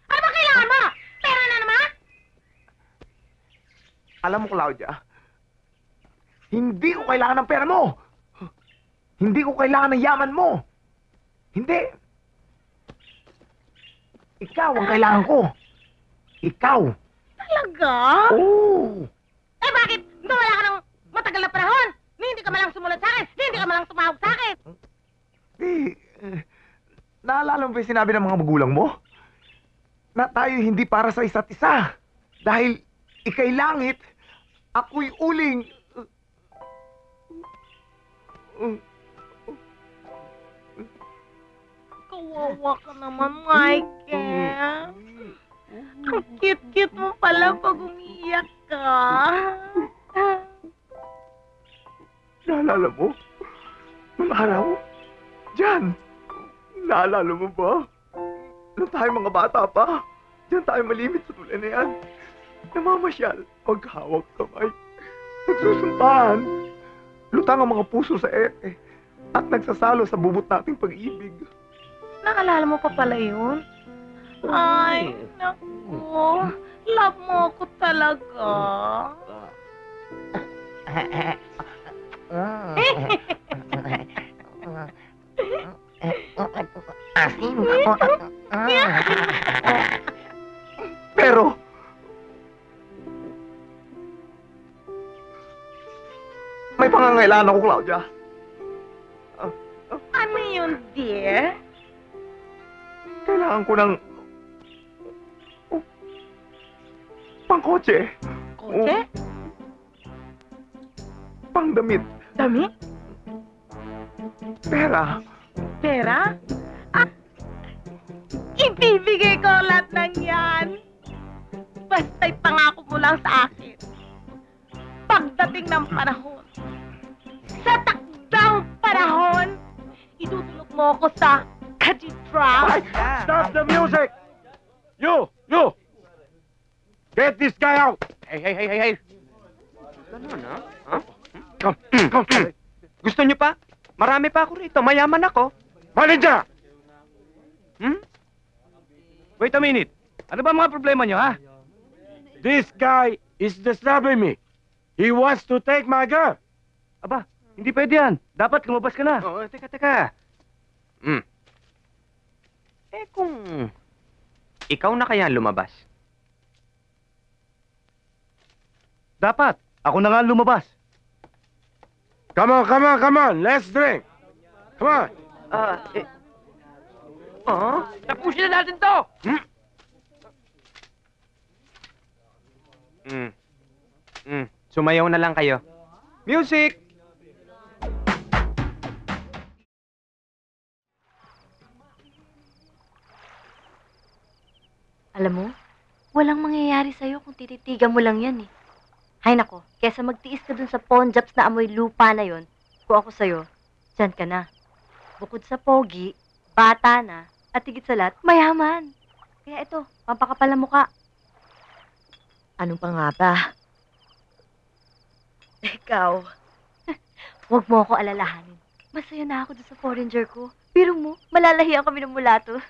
Ano ba kailangan mo? Pera na naman? Alam mo, Claudia, hindi ko kailangan ng pera mo. Hindi ko kailangan ng yaman mo. Hindi. Ikaw ang kailangan ko. Ikaw. Talaga? Oo. Eh bakit? Nawala ka ng matagal na panahon. Hindi ka malang sumunod sa akin. Hindi ka malang tumawag sa akin. Naalala mo ba yung sinabi ng mga magulang mo? Na tayo hindi para sa isa't isa. Dahil ikay langit, ako'y uling. Kawawa ka naman, Michael. Ang cute-cute mo pala pag umiiyak ka. Naalala mo? Nung araw? Diyan. Naalala mo ba? Nung tayo mga bata pa. Diyan tayo malimit sa tulay na yan. Namamasyal. Paghawak kamay. Nagsusumpahan. Lutang ang mga puso sa ere. At nagsasalo sa bubot nating pag-ibig. Nakalala mo pa pala yun? Ay, naku. Love mo ako talaga. Pero, may pangangailangan ako, Claudia. Ano yun, dear? Kailangan ko ng pangkotse. Kotse? Pangdamit. Damit? Pera. Pera? Ah, ibibigay ko lahat ng yan. Basta'y pangako mo lang sa akin. Pagdating ng panahon, sa takdang panahon, itutulog mo ako sa cathedral. Stop the music! You! Get this guy out! Hey. Ganun, ha? Huh? Come. Gusto niyo pa? Marami pa ako rito. Mayaman ako. Manager! Wait a minute. Ano ba mga problema nyo, ha? This guy is disturbing me. He wants to take my girl. Aba, hindi pwede yan. Dapat lumabas ka na. Oo, teka. Kung ikaw na kaya lumabas? Dapat. Ako na nga lumabas. Come on. Let's drink. Come on. Tapusin na natin to! Sumayaw na lang kayo. Music! Alam mo, walang mangyayari sa'yo kung tititigan mo lang yan eh. Hay nako, kesa magtiis ka dun sa ponjaps na amoy lupa na yon, kung ako sa'yo, dyan ka na. Bukod sa pogi, bata na, at higit sa lahat, mayaman. Kaya ito, pampakapal ang muka. Ano pa nga ba? Ikaw, Huwag mo ako alalahanin. Masaya na ako dun sa foreigner ko. Pero mo, malalahiyan kami ng mulato.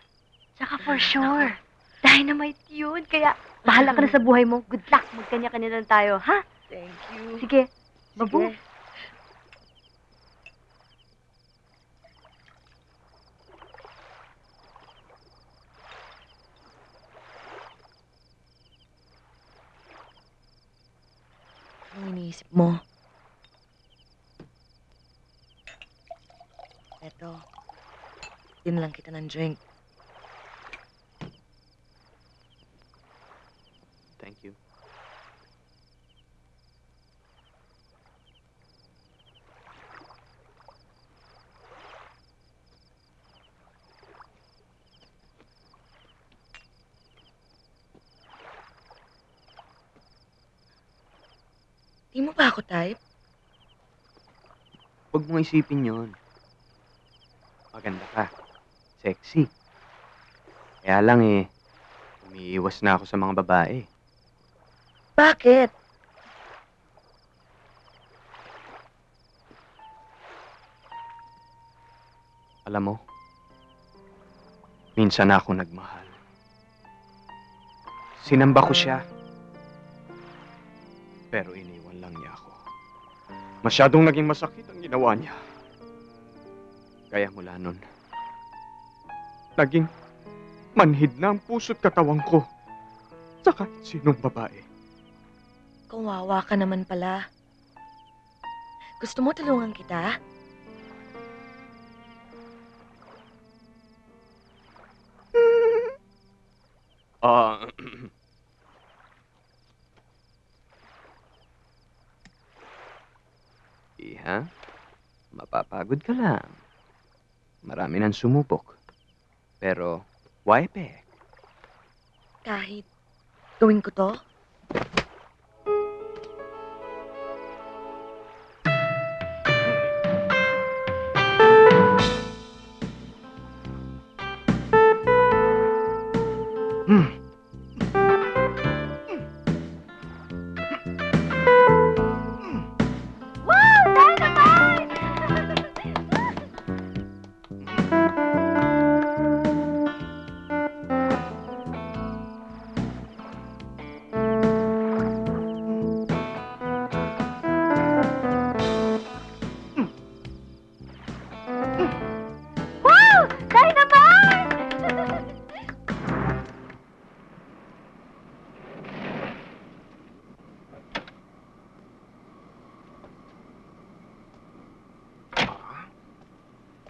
Tsaka for sure, dynamite yun. Kaya, bahala ka na sa buhay mo. Good luck, magkanya-kanya lang tayo, ha? thank you. Sige, babu. Sige. Anong iniisip mo? Eto, din lang kita ng drink. Thank you. Di mo ba ako type? Huwag mong isipin yun. Maganda ka. Sexy. Kaya lang umiiwas na ako sa mga babae. Bakit? Alam mo, minsan na ako nagmahal. Sinamba ko siya. Pero iniwan lang niya ako. Masyadong naging masakit ang ginawa niya. Kaya mula nun, naging manhid na ang puso't katawan ko sa kahit sinong babae. Kawawa ka naman pala. Gusto mo tulungan kita? Iha, mapapagod ka lang. Marami nang sumubok. Pero, why back? Kahit gawin ko to?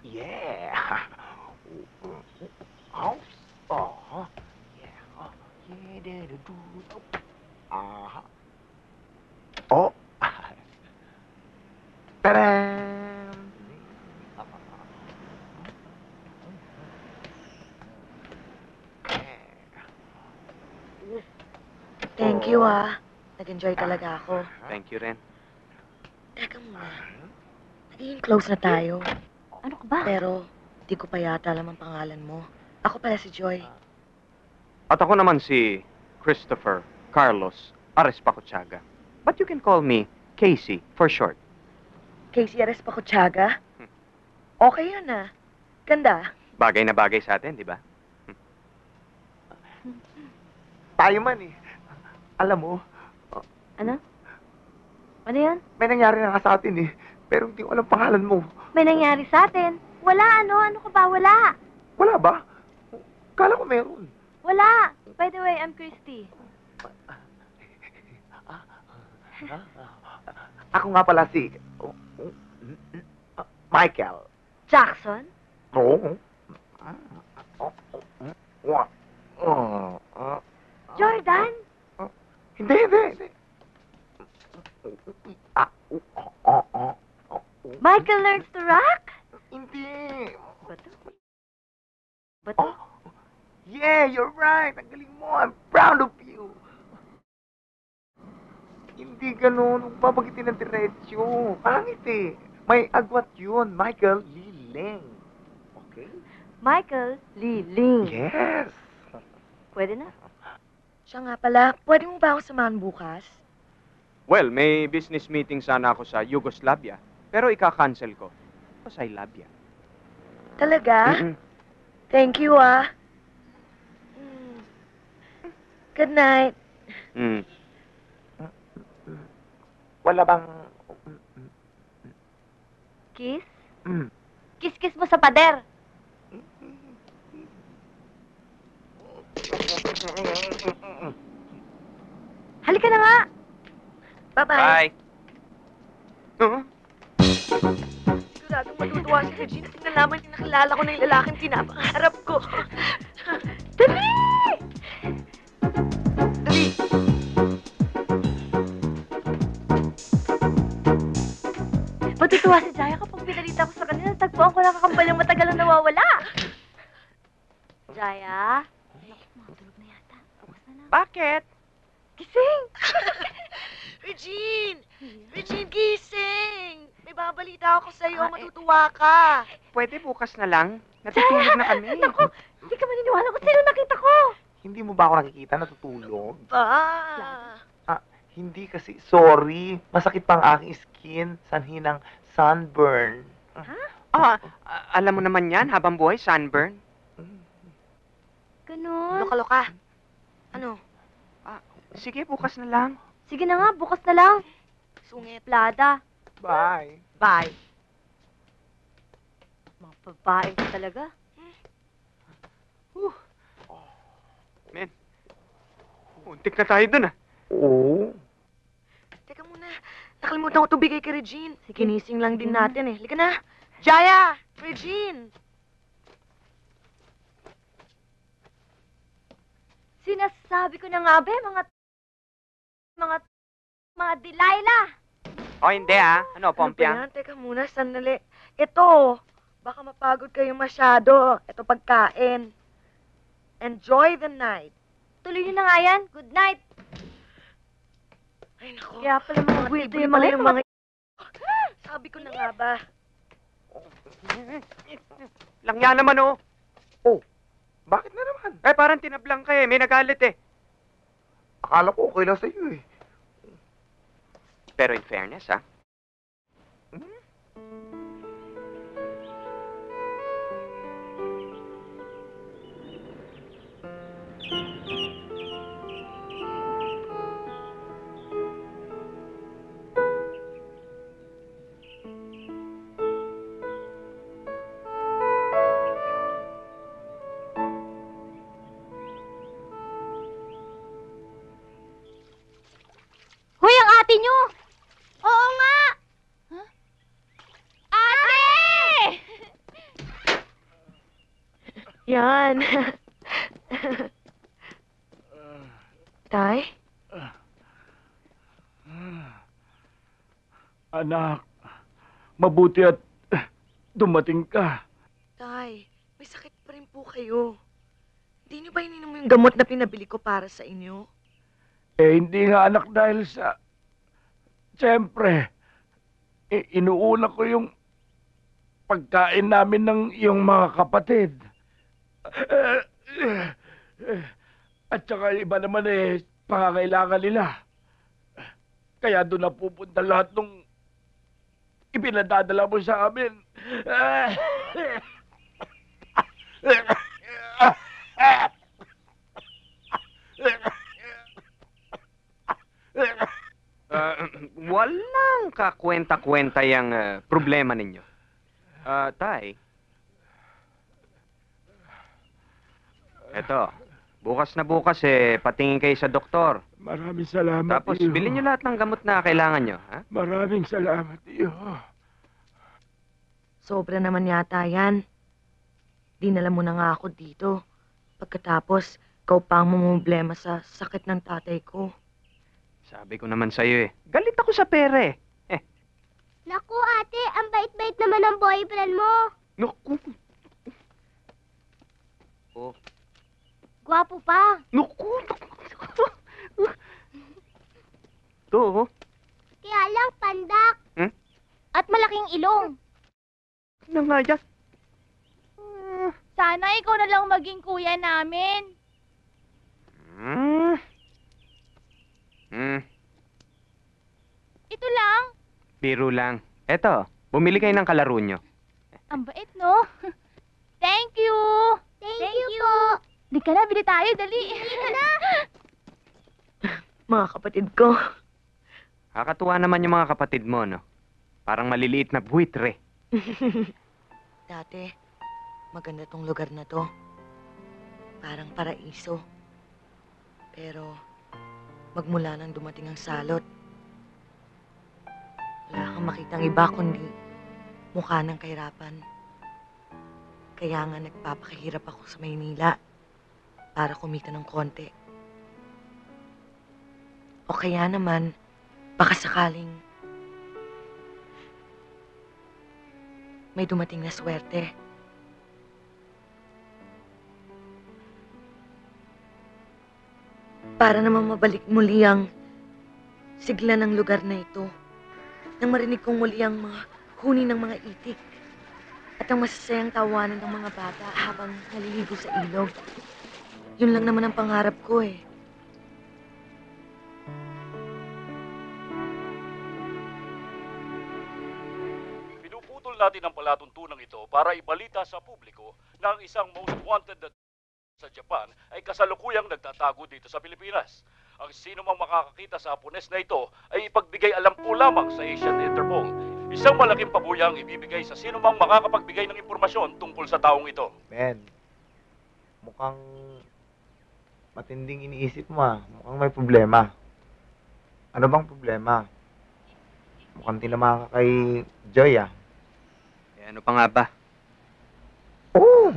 Yeah. Oh. Oh. Yeah. Oh. Yeah. Oh. Ta-da! Thank you, ah. Nag-enjoy talaga ako. Thank you rin. Teka muna. Naging close na tayo. Ano ka ba? Pero, di ko pa yata alam ang pangalan mo. Ako pala si Joy. At ako naman si Christopher Carlos Arespacochaga. But you can call me Casey for short. Casey Arespacochaga? Okay yun, ah. Ganda. Bagay na bagay sa atin, di ba? Tayo man eh. Alam mo, Ano? Ano yan? may nangyari na nga sa atin eh. Pero hindi ko alam pangalan mo. May nangyari sa atin. Wala, ano? Ano ka ba? Wala. Wala ba? Kala ko meron. Wala. By the way, I'm Christy. Ako nga pala si... Michael. Jackson? Oo. Jordan? Hindi. Michael learns to rock? Hindi. Bato? Bato? Yeah, you're right. Ang galing mo. I'm proud of you. Hindi ganun. Huwag papagitin ng diretsyo. Pangit eh. May agwat yun. Michael Liling. Okay? Michael Liling. Yes. Pwede na? Siya nga pala, pwede mo ba ako samahan bukas? Well, may business meeting sana ako sa Yugoslavia. Pero ika-cancel ko. Sa Ilabia. Talaga? Mm-mm. Thank you, ah. Good night. Mm. Wala bang... Kiss? Mm. Kiss-kiss mo sa pader. Halika na nga. Bye-bye. Bye. Huh? Siguradong matutuwa si Regine at nalaman niya nakilala ko na yung lalaking pinapangarap ko. Dali! Dali! Matutuwa si Jaya kapag pinalita ko sa kanila. Tagpuan ko lang kakambal yung matagal na nawawala. Jaya? Naku, matulog na yata. Tapos na lang. Bakit? Gising! Regine! Regine, gising! May babalita ako sa'yo. Matutuwa ka. Pwede bukas na lang. Natutulog na kami. Naku, hindi ka maniniwala kung sino nakita ko. Hindi mo ba ako nakikita natutulog? Ba? Hindi kasi, sorry. Masakit pa ang aking skin. Sanhi ng sunburn. Alam mo naman yan, habang buhay, sunburn. Ganun. Loka-loka. Ano? Sige, bukas na lang. Sige na nga, bukas na lang. Sungit. Plada. Bye. Bye. Mga babae ka talaga. Men, untik na tayo dun Oo. Teka muna. Nakalimutan ko ito bigay kay Regine. Ginising lang din natin eh. Halika na. Jaya! Regine! Sinasabi ko na nga ba, mga Delilah. O, hindi Ano, Ano ba Pompya? yan? Teka muna, sandali. Ito, baka mapagod kayo masyado. Ito pagkain. Enjoy the night. Tuloy nyo na nga yan. Good night. Ay, naku. Kaya pala mga weirdo tibuli yung pala mga yung mga... Sabi ko na nga ba? Lang yan naman, oh. Bakit na naman? Parang tinablang ka May nagalit Akala ko okay lang sa'yo eh. Pero in fairness, Hoy, ang ate nyo! Oo nga! Huh? Ate! Yan. Tay? Anak, mabuti at dumating ka. Tay, may sakit pa rin po kayo. Hindi niyo ba ininom yung gamot na pinabili ko para sa inyo? Hindi nga anak dahil sa... Siyempre, inuuna ko yung pagkain namin ng iyong mga kapatid. At saka iba naman pangangailangan nila. Kaya doon na pupunta lahat ng ipinadadala mo sa amin. Walang kakwenta-kwenta yung problema ninyo. Tay. Eto, bukas na bukas patingin kayo sa doktor. Maraming salamat, Tapos iyo. bilhin nyo lahat ng gamot na kailangan nyo, ha? Maraming salamat, iyo. Sobra naman yata yan. Dinala mo na nga ako dito. Pagkatapos, ikaw pa ang mamumblema sa sakit ng tatay ko. Sabi ko naman sa'yo eh. Galit ako sa pera eh. Naku, ate, ang bait-bait naman ng boyfriend mo. Naku. Oh. Gwapo pa. Naku. To. Kaya lang, pandak. Hmm? At malaking ilong. Na nga yan. Sana ikaw na lang maging kuya namin. Ito lang. Biro lang. Eto, bumili kayo ng kalaro nyo. Ang bait, no? Thank you. Thank you po. Di ka na, bili tayo, dali. Mga kapatid ko. Kakatuwa naman yung mga kapatid mo, no? Parang maliliit na buitre. Dati, maganda tong lugar na to. Parang paraiso. Pero, magmula nang dumating ang salot, wala kang makitang iba kundi mukha ng kahirapan. Kaya nga nagpapakahirap ako sa Maynila para kumita ng konti. O kaya naman, baka sakaling may dumating na swerte. Para naman mabalik muli ang sigla ng lugar na ito. Nang marinig kong muli ang mga huni ng mga itik at ang masasayang tawanan ng mga bata habang naliligo sa ilog. Yun lang naman ang pangarap ko eh. Pinuputol natin ang palatuntunang ito para ibalita sa publiko na ang isang most wanted sa Japan ay kasalukuyang nagtatago dito sa Pilipinas. Ang sino mang makakakita sa Hapones na ito ay ipagbigay alam po lamang sa Asian Interpol. Isang malaking pabuyang ibibigay sa sino mang makakapagbigay ng impormasyon tungkol sa taong ito. Men, mukhang matinding iniisip mo ah. Mukhang may problema. Ano bang problema? Mukhang tinama ka kay Joy ah. Eh, ano pa nga ba? Oh!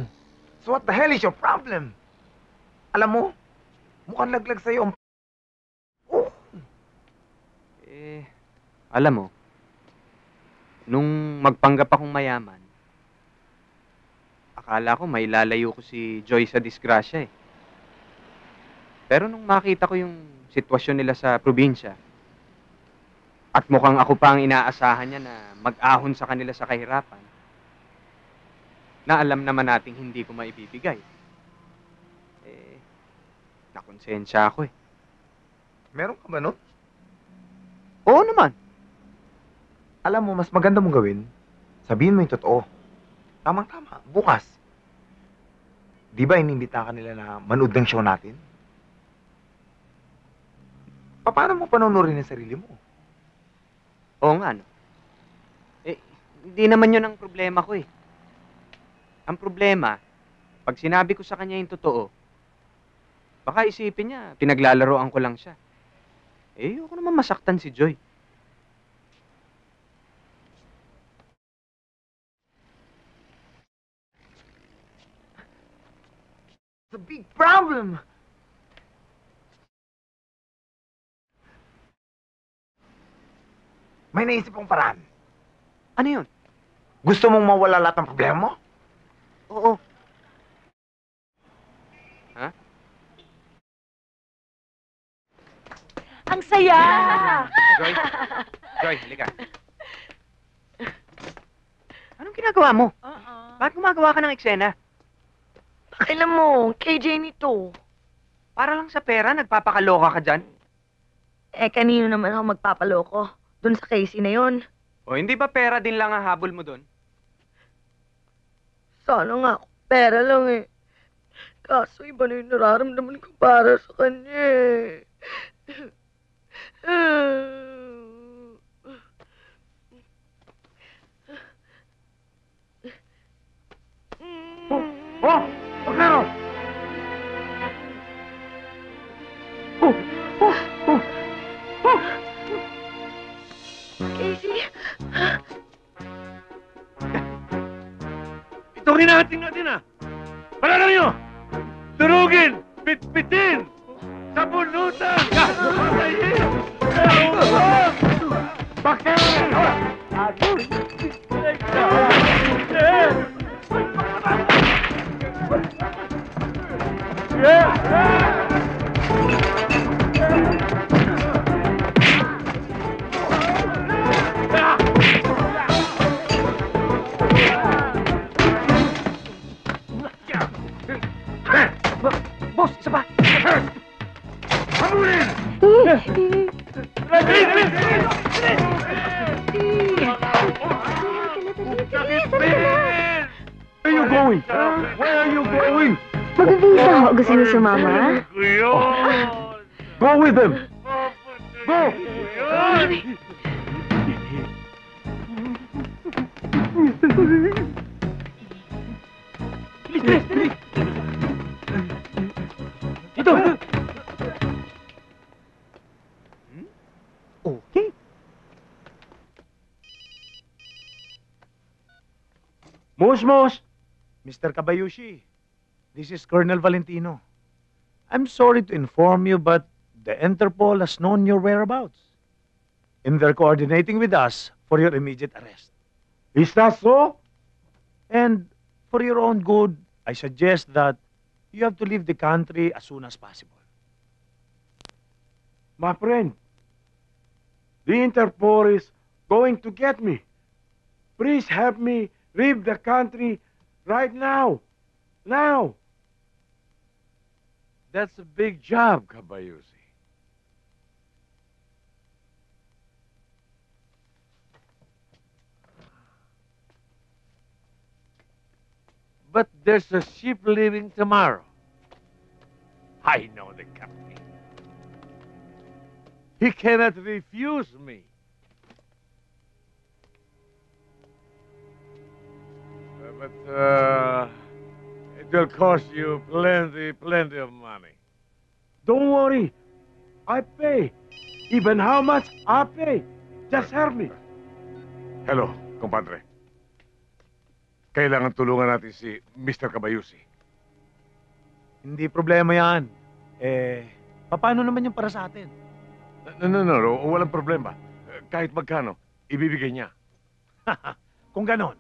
So what the hell is your problem? Alam mo, mukhang laglag sa'yo ang... Oh! Eh, alam mo, nung magpanggap akong mayaman, akala ko may lalayo ko si Joy sa disgrasya eh. Pero nung makita ko yung sitwasyon nila sa probinsya, at mukhang ako pa ang inaasahan niya na mag-ahon sa kanila sa kahirapan, na alam naman nating hindi ko maibibigay. Eh, nakonsensya ako eh. Meron ka ba nun? Oo naman. Alam mo, mas maganda mong gawin, sabihin mo yung totoo. Tamang-tama, bukas. Di ba inimbita ka nila na manood ng show natin? Paano mo panonorin ang sarili mo? Oo nga, no? Eh, hindi naman yun ang problema ko eh. Ang problema, pag sinabi ko sa kanya yung totoo, baka isipin niya, pinaglalaroan ko lang siya. Eh, ayoko naman masaktan si Joy. It's a big problem! May naisip kong paraan. Ano yun? Gusto mong mawala lahat ng problema mo? Oo. Ha? Ang saya! Joy? Joy, halika. Anong ginagawa mo? Bakit gumagawa ka ng eksena? Pakialam mo, KJ nito. Para lang sa pera, nagpapakaloka ka dyan? Eh, kanino naman ako magpapaloko? Doon sa Casey na yon. O, hindi ba pera din lang ang habol mo doon? Sana nga, pera lang eh. Kaso iba na yung nararamdaman ko para sa kanya eh. Oh! Pagkaro! Casey! Ito rin natin ah. Bitbitin! Sa bunutan! Patayin! Ewan! Bakit? Boss, isa pa! Habulin! Where are you going? Where are you going? Magbibisa ho. Gusto niyo sumama? Go with them. Go. Dito! Okay. Mos! Mr. Kabayushi, this is Colonel Valentino. I'm sorry to inform you, but the Interpol has known your whereabouts. And they're coordinating with us for your immediate arrest. Is that so? And for your own good, I suggest that you have to leave the country as soon as possible. My friend, the Interpol is going to get me. Please help me leave the country right now. Now. That's a big job, Kabayusi. But there's a ship leaving tomorrow. I know the captain. He cannot refuse me. But it will cost you plenty of money. Don't worry. I pay. Even how much, I pay. Just help me. Hello, compadre. Kailangan tulungan natin si Mr. Kabayusi. Hindi problema yan. Paano naman yung para sa atin? No, walang problema. Kahit magkano, ibibigay niya. Kung ganon,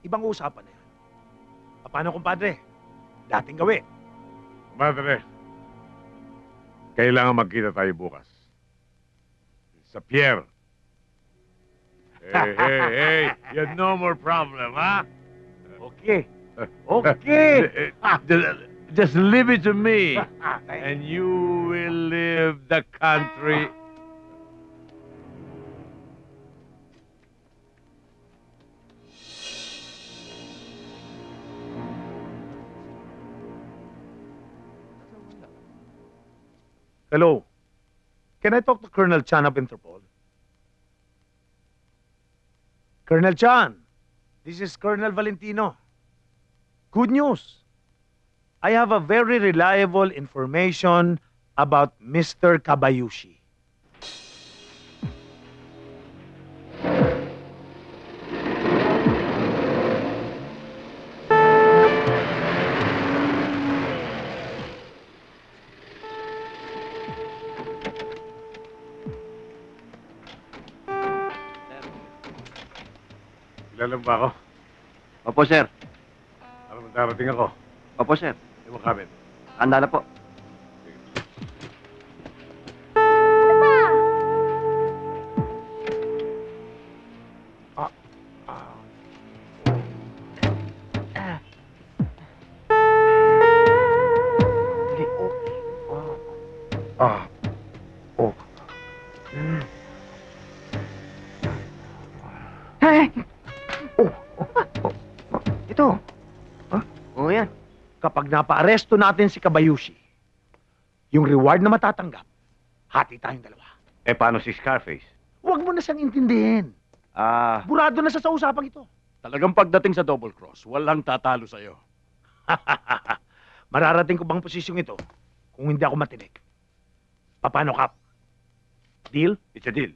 ibang usapan na yan. Paano, kumpadre? Dating gawi. Madre, kailangan magkita tayo bukas. Sa pier. Hey, you have no more problem, ha? Okay. Okay. Just leave it to me, and you will leave the country. Hello. Can I talk to Colonel Chan of Interpol? Colonel Chan, this is Colonel Valentino. Good news. I have a very reliable information about Mr. Kabayushi. Kilala mo ba ako? Opo, sir. Alam mo, darating ako. Opo, sir. Hindi mo kabit. Handa na po. Ito. Oo, yan. Kapag napa-aresto natin si Kabayushi, yung reward na matatanggap, hati tayong dalawa. Paano si Scarface? Huwag mo na siyang intindihin. Burado na sa usapang ito. Talagang pagdating sa double cross, walang tatalo sa'yo. Mararating ko bang posisyong ito kung hindi ako matinig? Paano, Kap? Deal? It's a deal.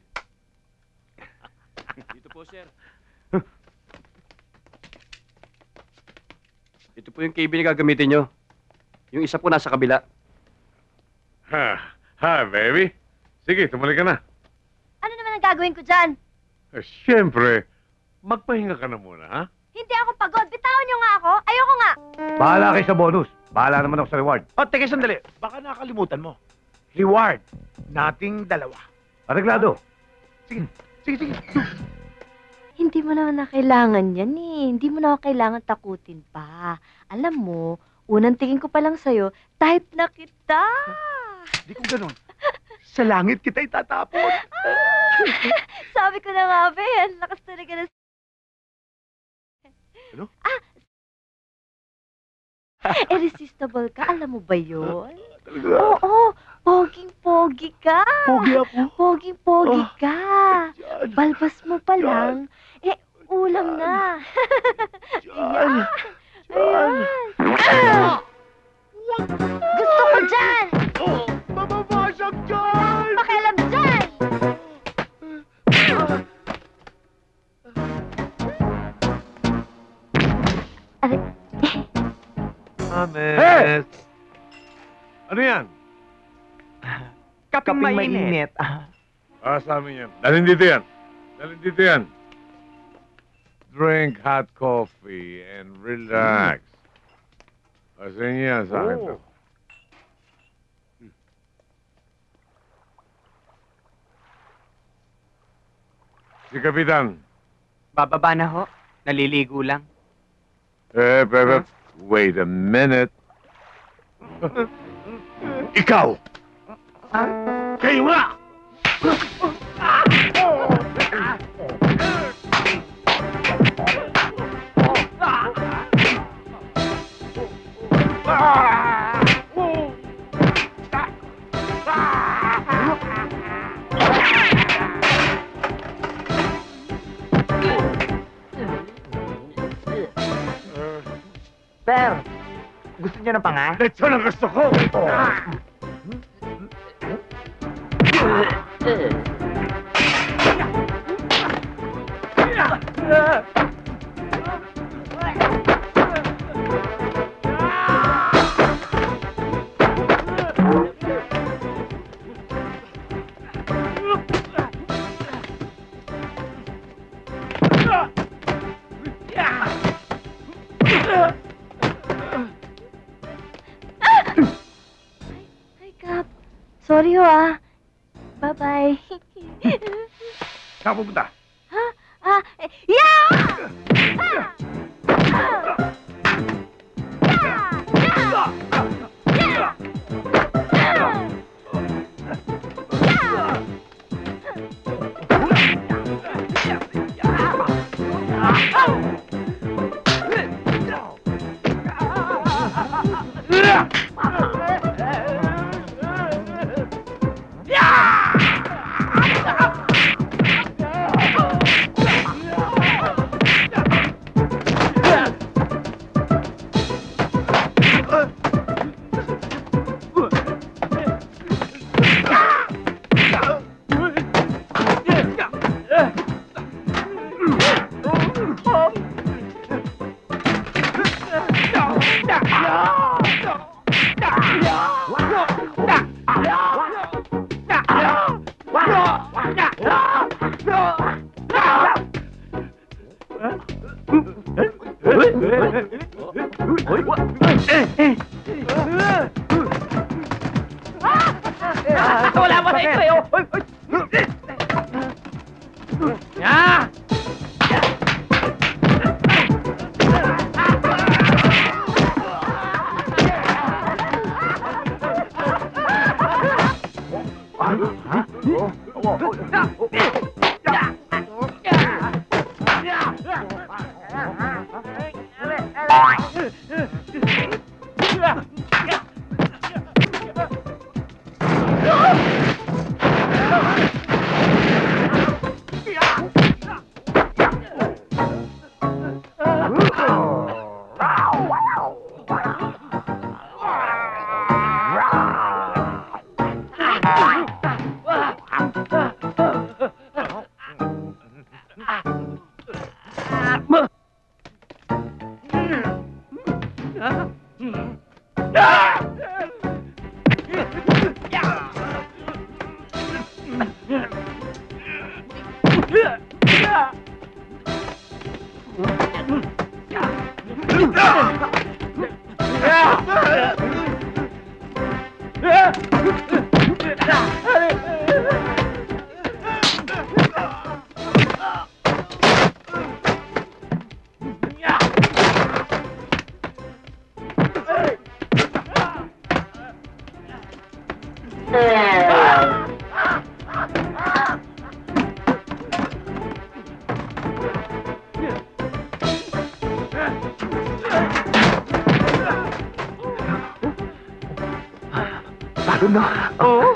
Dito po, sir. Ito po yung KB na gagamitin nyo. Yung isa po nasa kabila. Hi, baby. Sige, tumalik ka na. Ano naman ang gagawin ko dyan? Siyempre, magpahinga ka na muna, ha? Hindi ako pagod. Bitawan niyo nga ako. Ayoko nga. Bahala kayo sa bonus. Bahala naman ako sa reward. O, teka sandali. Baka nakalimutan mo. Reward. Nating dalawa. Areglado. Sige. Hindi mo naman na kailangan yan eh. Hindi mo na ako kailangan takutin pa. Alam mo, unang tingin ko pa lang sa'yo, type na kita. Hindi ko ganun. Sa langit kita itatapon. Sabi ko na nga, be. Ang lakas talaga na... Ano? Irresistible ka. Alam mo ba yun? Talaga? Oo. Poging-pogi ka. Pogi ako? Poging-pogi ka. Balbas mo pa lang. Ulam na. Ayan. Ayan. Gusto ko dyan. Mababasag dyan! Pakialam dyan. Ames. Hey! Ano yan? Kaping mainit. Sa amin yan. Dalhin dito yan. Drink hot coffee and relax. Sa inyo yan, sa akin to. Si Kapitan. Bababa na ho. Naliligo lang. Wait a minute. Ikaw! Kayo nga! Sir, gusto niyo ng panga? Lechon ang gusto ko! Hi, Kap. Sorry ho Bye-bye. Saan pupunta? Yeah! Wala pa na ito eh. Pagod na. Oo.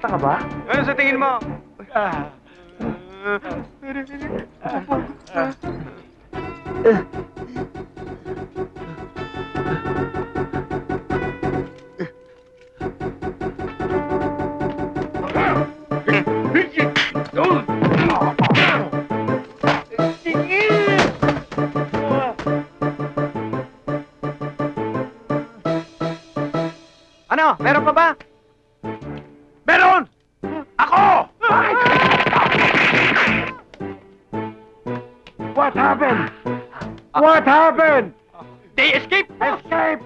Nasaktan ka ba? Ano sa tingin mo? Ano? Meron pa ba? Meron! Ako! What happened? What happened? They escaped! Escape!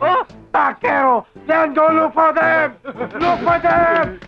Taquero! Then go look for them! Look for them!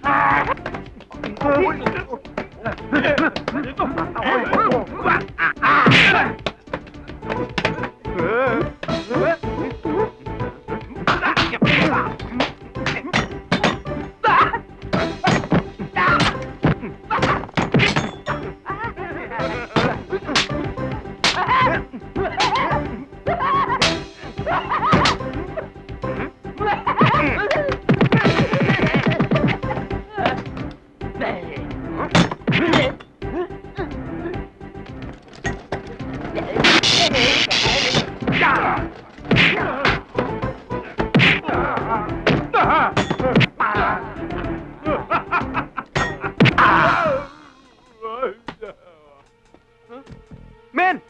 Men!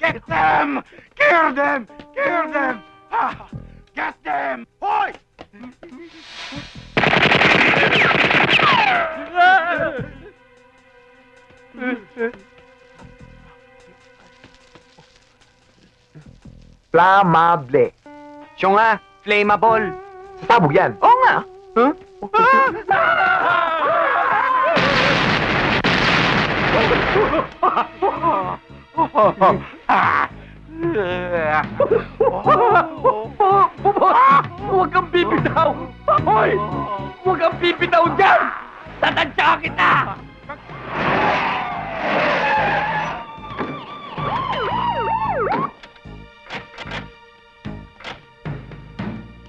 Get them! Kill them! Kill them! Get them! Hoy! Flammable. Siya nga, flammable. Sasabog yan. Oo nga. Huh? Huwag kang bibitaw! Hoy! Huwag kang pipitaw dyan! Tatansya kita!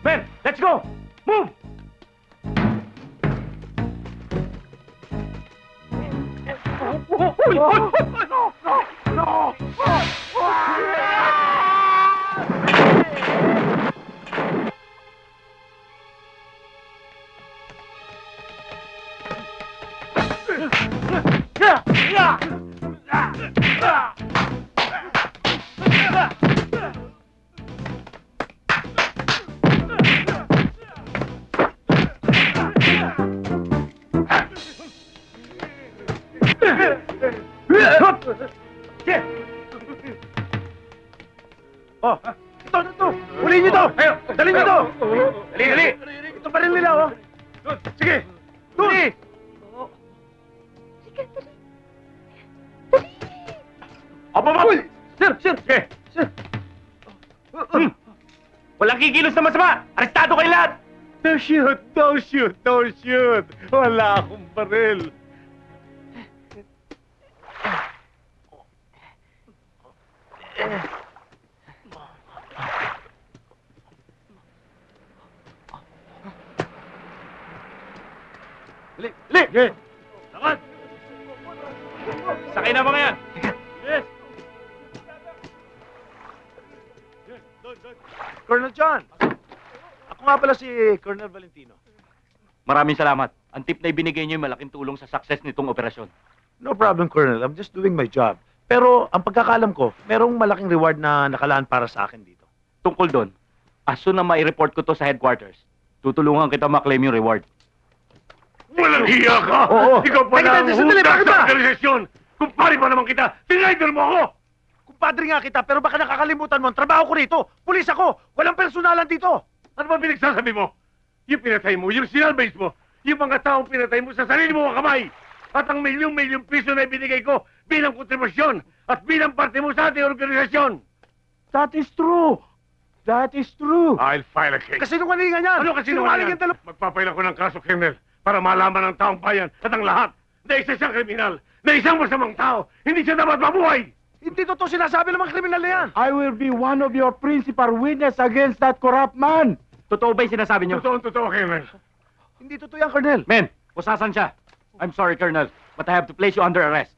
Men, let's go! Move! Oh, ito! Huli niyo to! Dali niyo to! Dali! Ito pa rin nila, oh! Sige! Dali! Aba! Sir! Sige! Sir! Walang kikilos na masama! Arestado kayo lahat! Don't shoot! Wala akong baril. Dali! Lakad! Sakay na mga yan! Yes! Colonel John! Ako nga pala si Colonel Valentino. Maraming salamat. Ang tip na ibinigay niyo ay malaking tulong sa success nitong operasyon. No problem, Colonel. I'm just doing my job. Pero ang pagkakalam ko, merong malaking reward na nakalaan para sa akin dito. Tungkol doon, as soon na mai-report ko to sa headquarters, tutulungan kita maklaim yung reward. Walang hiya ka! Oo. Ikaw pala ang Sandali, hudas bakit sa ba? organisasyon! Kumpari pa naman kita! Tinrider mo ako! Kumpadre nga kita, pero baka nakakalimutan mo ang trabaho ko rito. Pulis ako! Walang personalan dito! Ano ba pinagsasabi mo? Yung pinatay mo, yung sinalbase mo, yung mga taong pinatay mo sa sarili mo ang kamay! At ang milyong-milyong piso na ibinigay ko bilang kontribusyon at bilang parte mo sa ating organisasyon! That is true! I'll file a case. Kasinungalingan yan! Ano kasinungalingan? Magpapail ako ng kaso, Colonel, para malaman ng taong bayan at ang lahat na isa siyang kriminal, na isang masamang tao, hindi siya dapat mabuhay! Hindi totoo sinasabi ng mga kriminal na yan! I will be one of your principal witness against that corrupt man! Totoo ba yung sinasabi niyo? Totoo, Colonel. Hindi totoo yan, Colonel. Men, kusasan siya. I'm sorry, Colonel, but I have to place you under arrest.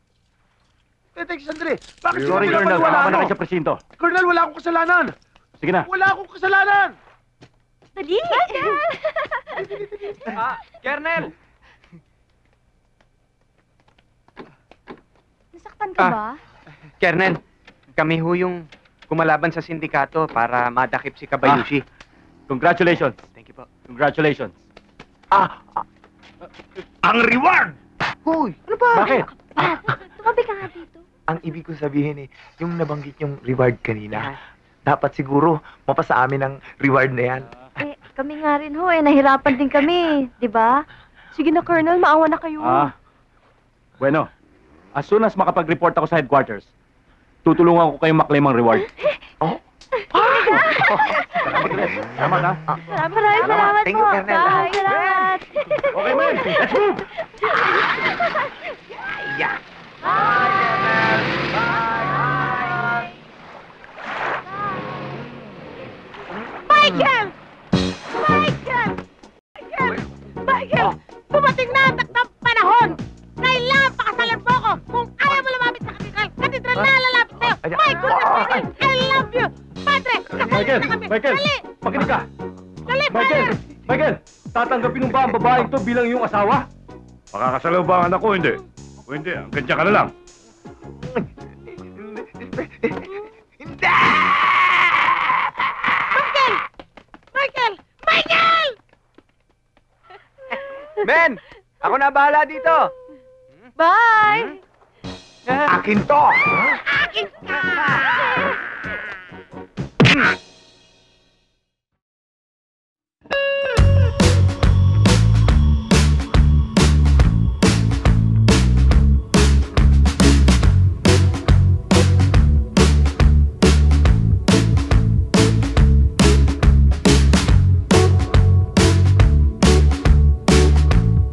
Teka, sandali. Bakit Sorry, sinabi Colonel, naman wala kasama na ako? kayo sa presinto. Colonel, wala akong kasalanan! Sige na. Wala akong kasalanan! Dali! Kernel! Nasaktan ka ba? Kernel, kami ho yung kumalaban sa sindikato para madakip si Kabayushi. Congratulations. Thank you po. Congratulations. Ang reward! Hoy, ano ba? Bakit? Tumabi ka nga dito. Ang ibig ko sabihin yung nabanggit yung reward kanina, dapat siguro mapasa amin ang reward na yan. Kami nga rin ho nahirapan din kami, di ba? Sige na, Colonel, maawa na kayo. Bueno, as soon as makapag-report ako sa headquarters, tutulungan ko kayong maklaim ang reward. Salamat, ha? Maraming salamat Thank you, po. Colonel. Bye, salamat. Okay, man. Let's move! Yeah. Michael! Dumating na ang taktang panahon! Kailangan pakasalan mo ako kung ayaw mo lumapit sa katedral! Katedral na lalapit sa'yo! My goodness, Michael! I love you! Padre, kasalan na kami! Dali! Makinig ka! Dali, Padre! Michael! Tatanggapin mo ba ang babaeng to bilang iyong asawa? Makakasalaw ba ang anak ko? Hindi. O hindi, ang ganda ka na lang. Michael! Men! Ako na bahala dito! Bye! Akin to! Akin ka!